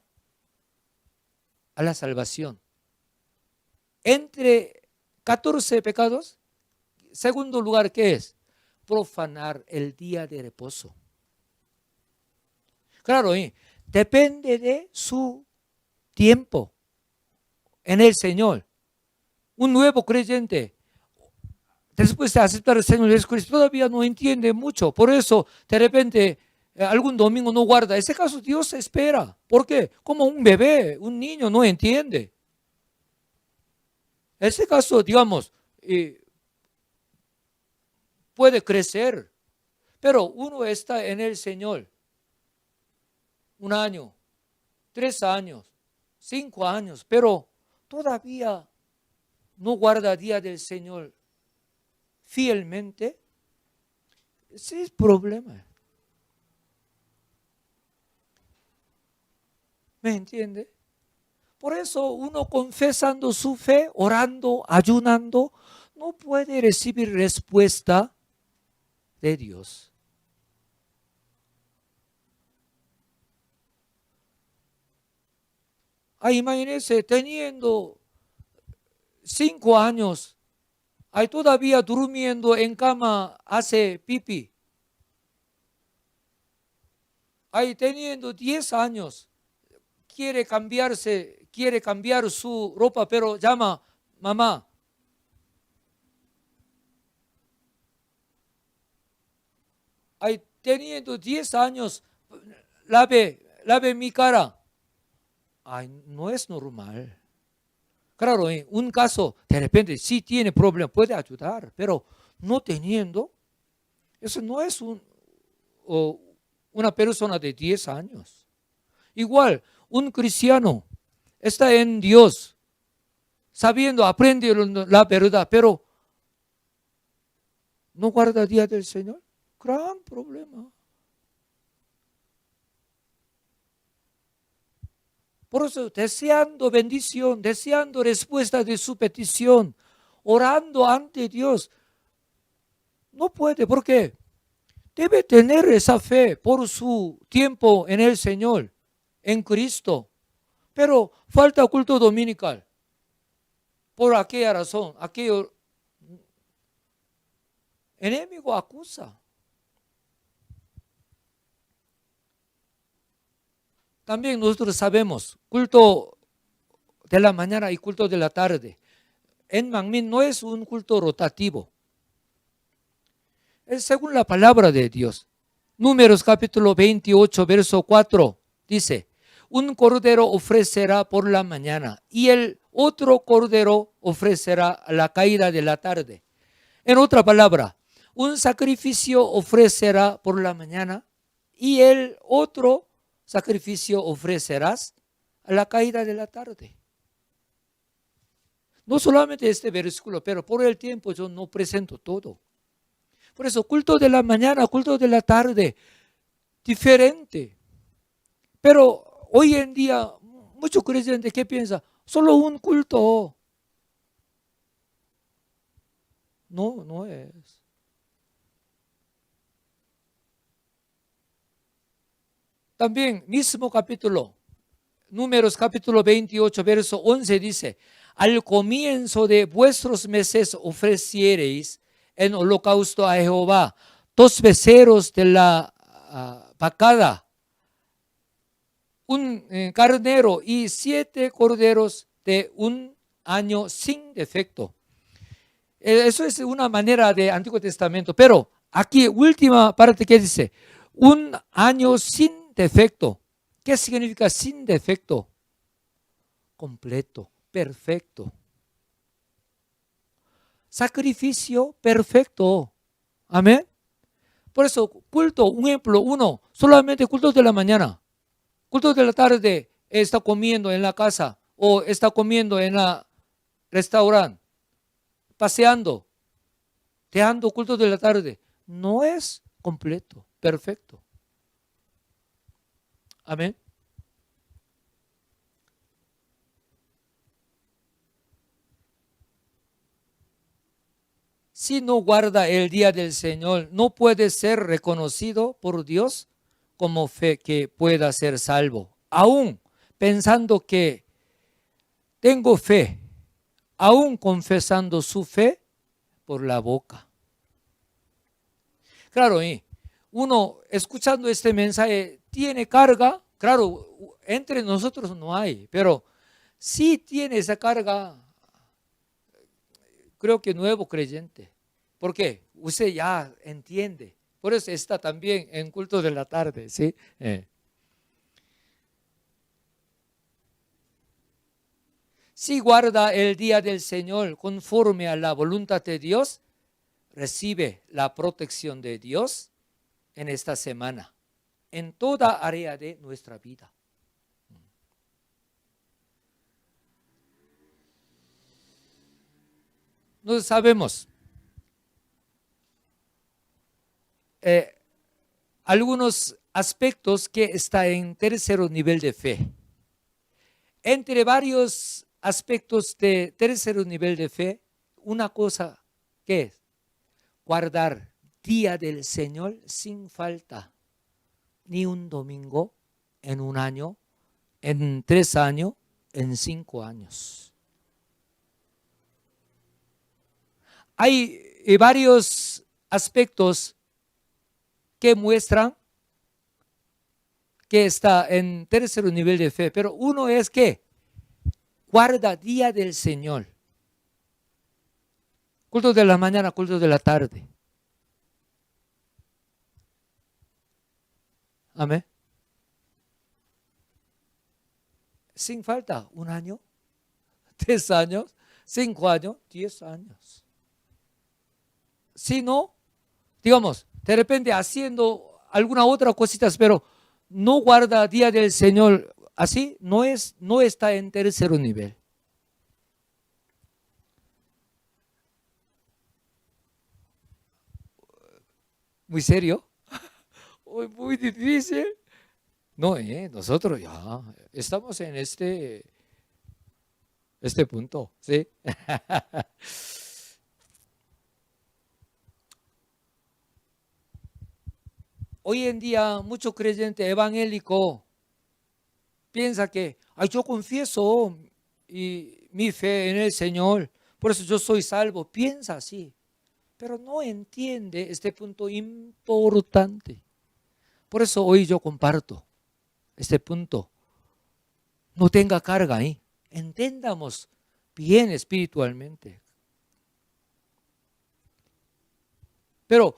a la salvación. Entre 14 pecados, segundo lugar, ¿qué es? Profanar el día de reposo. Claro, depende de su tiempo en el Señor. Un nuevo creyente, después de aceptar al Señor Jesucristo, todavía no entiende mucho. Por eso, de repente, algún domingo no guarda. En ese caso, Dios espera. ¿Por qué? Como un bebé, un niño no entiende. En ese caso, digamos, puede crecer. Pero uno está en el Señor 1 año, 3 años, 5 años, pero todavía no guarda día del Señor fielmente. Ese es el problema. ¿Me entiende? Por eso uno confesando su fe, orando, ayunando, no puede recibir respuesta de Dios. Imagínense, teniendo 5 años, todavía durmiendo en cama, hace pipí. Teniendo 10 años, quiere cambiar su ropa, pero llama mamá. Teniendo 10 años, lave mi cara. No es normal. Claro, en un caso, de repente, sí tiene problema, puede ayudar, pero no teniendo, eso no es una persona de 10 años. Igual, un cristiano está en Dios, sabiendo, aprende la verdad, pero no guarda el día del Señor. Gran problema. Por eso, deseando bendición, deseando respuesta de su petición, orando ante Dios, no puede. ¿Por qué? Debe tener esa fe por su tiempo en el Señor, en Cristo. Pero falta culto dominical. Por aquella razón, aquel enemigo acusa. También nosotros sabemos, culto de la mañana y culto de la tarde. En Manmin no es un culto rotativo. Es según la palabra de Dios. Números capítulo 28, verso 4, dice, un cordero ofrecerá por la mañana y el otro cordero ofrecerá a la caída de la tarde. En otra palabra, un sacrificio ofrecerá por la mañana y el otro sacrificio ofrecerás a la caída de la tarde. No solamente este versículo, pero por el tiempo yo no presento todo. Por eso, culto de la mañana, culto de la tarde, diferente. Pero hoy en día, muchos creyentes que piensan, solo un culto. No es. También, mismo capítulo, Números capítulo 28, verso 11 dice, al comienzo de vuestros meses ofreciereis en holocausto a Jehová 2 becerros de la vacada, un carnero y 7 corderos de 1 año sin defecto. Eso es una manera de Antiguo Testamento, pero aquí última parte que dice, 1 año sin defecto. ¿Qué significa sin defecto? Completo, perfecto. Sacrificio perfecto. Amén. Por eso, culto, un ejemplo, uno, solamente culto de la mañana. Culto de la tarde está comiendo en la casa o está comiendo en el restaurante, paseando, dejando culto de la tarde. No es completo, perfecto. Amén. Si no guarda el día del Señor, no puede ser reconocido por Dios como fe que pueda ser salvo. Aún pensando que tengo fe, aún confesando su fe por la boca. Claro, uno escuchando este mensaje tiene carga, claro, entre nosotros no hay, pero sí tiene esa carga, creo que nuevo creyente. ¿Por qué? Usted ya entiende. Por eso está también en culto de la tarde, ¿sí? Si guarda el día del Señor conforme a la voluntad de Dios, recibe la protección de Dios en esta semana, en toda área de nuestra vida. No sabemos algunos aspectos que están en tercer nivel de fe. Entre varios aspectos de tercer nivel de fe, una cosa que es guardar día del Señor sin falta, ni un domingo en un año, en 3 años, en 5 años. Hay varios aspectos que muestran que está en tercer nivel de fe, pero uno es que guarda día del Señor. Culto de la mañana, culto de la tarde. Amén. Sin falta, 1 año, 3 años, 5 años, 10 años. Si no, digamos, de repente haciendo alguna otra cositas, pero no guarda día del Señor, así no está en tercer nivel. Muy serio, muy difícil. No, nosotros ya estamos en este punto, ¿sí? Hoy en día, mucho creyente evangélico piensa que, yo confieso mi fe en el Señor, por eso yo soy salvo. Piensa así, pero no entiende este punto importante. Por eso hoy yo comparto este punto. No tenga carga ahí. Entendamos bien espiritualmente. Pero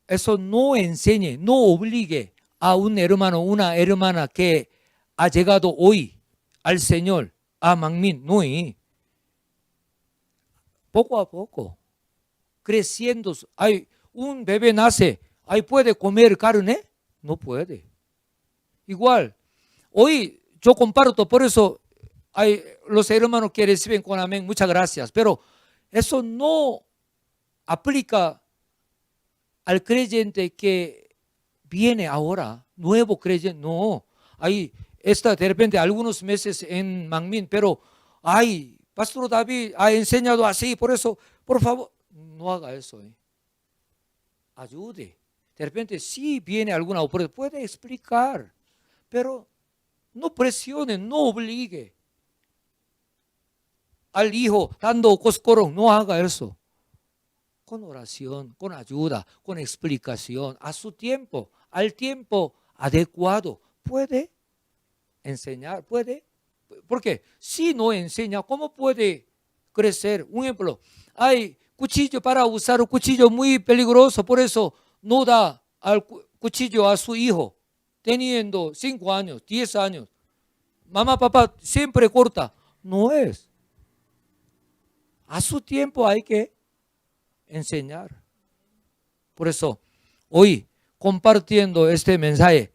eso no enseñe, no obligue a un hermano, una hermana que ha llegado hoy al Señor, a Manmin, no. Poco a poco, creciendo. Un bebé nace, ¿puede comer carne? No puede. Igual, hoy yo comparto, por eso hay los hermanos que reciben con amén, muchas gracias, pero eso no aplica al creyente que viene ahora, nuevo creyente. No, ahí está de repente algunos meses en Manmin, pero Pastor David ha enseñado así, por eso, por favor, no haga eso. Ayude. De repente sí viene alguna oportunidad, puede explicar, pero no presione, no obligue al hijo dando coscorón, no haga eso. Con oración, con ayuda, con explicación, a su tiempo, al tiempo adecuado, puede enseñar, puede. Porque si no enseña, ¿cómo puede crecer? Un ejemplo, hay cuchillo para usar, un cuchillo muy peligroso, por eso no da al cuchillo a su hijo, teniendo 5 años, 10 años. Mamá, papá, siempre corta. No es. A su tiempo hay que enseñar. Por eso, hoy, compartiendo este mensaje,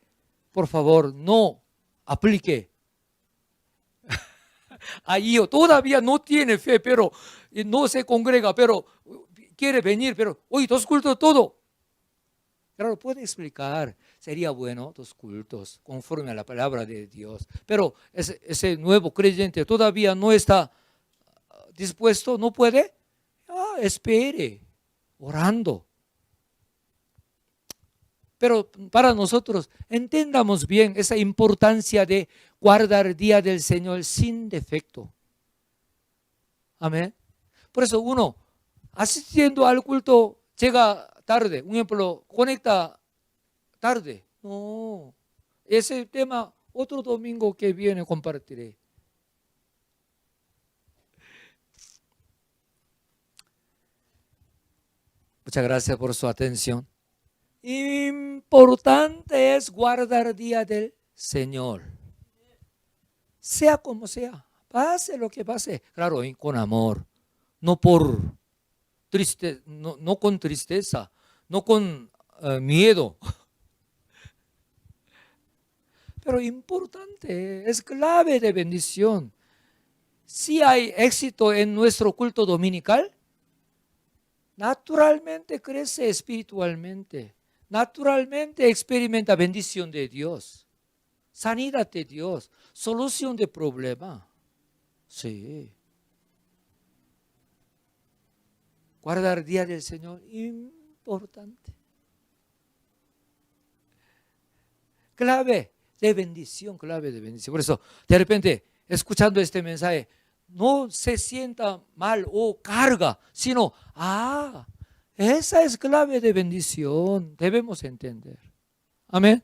por favor, no aplique a hijo. Todavía no tiene fe, pero no se congrega, pero quiere venir, pero hoy 2 cultos, todo. Claro, puede explicar, sería bueno 2 cultos, conforme a la palabra de Dios. Pero ese nuevo creyente todavía no está dispuesto, no puede, espere, orando. Pero para nosotros, entendamos bien esa importancia de guardar el día del Señor sin defecto. Amén. Por eso uno, asistiendo al culto, llega tarde. Un ejemplo, conecta tarde. No, ese tema otro domingo que viene compartiré. Muchas gracias por su atención. Importante es guardar el día del Señor. Sea como sea, pase lo que pase. Claro, con amor, no por tristeza, no con tristeza, no con miedo. Pero importante, es clave de bendición. Si hay éxito en nuestro culto dominical, naturalmente crece espiritualmente. Naturalmente experimenta bendición de Dios, sanidad de Dios, solución de problema. Sí. Guardar el día del Señor, importante. Clave de bendición, clave de bendición. Por eso, de repente, escuchando este mensaje, no se sienta mal o carga, sino, esa es clave de bendición. Debemos entender. Amén.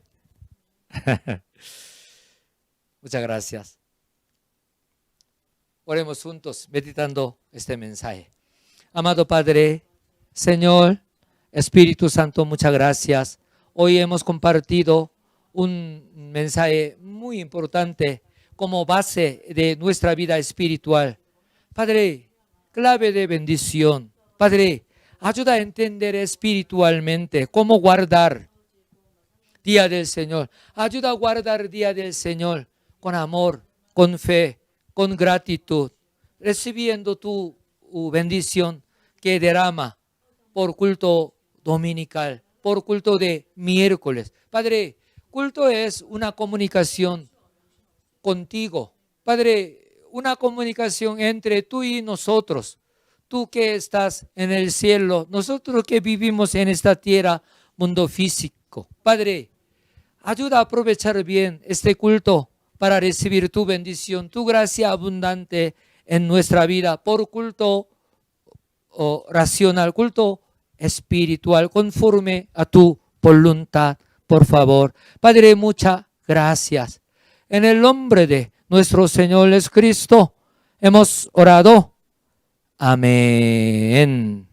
Muchas gracias. Oremos juntos, meditando este mensaje. Amado Padre, Señor, Espíritu Santo, muchas gracias. Hoy hemos compartido un mensaje muy importante como base de nuestra vida espiritual. Padre, clave de bendición. Padre, ayuda a entender espiritualmente cómo guardar día del Señor. Ayuda a guardar día del Señor con amor, con fe, con gratitud, recibiendo tu bendición que derrama por culto dominical, por culto de miércoles. Padre, culto es una comunicación contigo. Padre, una comunicación entre tú y nosotros. Tú que estás en el cielo, nosotros que vivimos en esta tierra, mundo físico. Padre, ayuda a aprovechar bien este culto para recibir tu bendición, tu gracia abundante en nuestra vida por culto racional, culto espiritual, conforme a tu voluntad, por favor. Padre, muchas gracias. En el nombre de nuestro Señor Jesucristo hemos orado. Amén.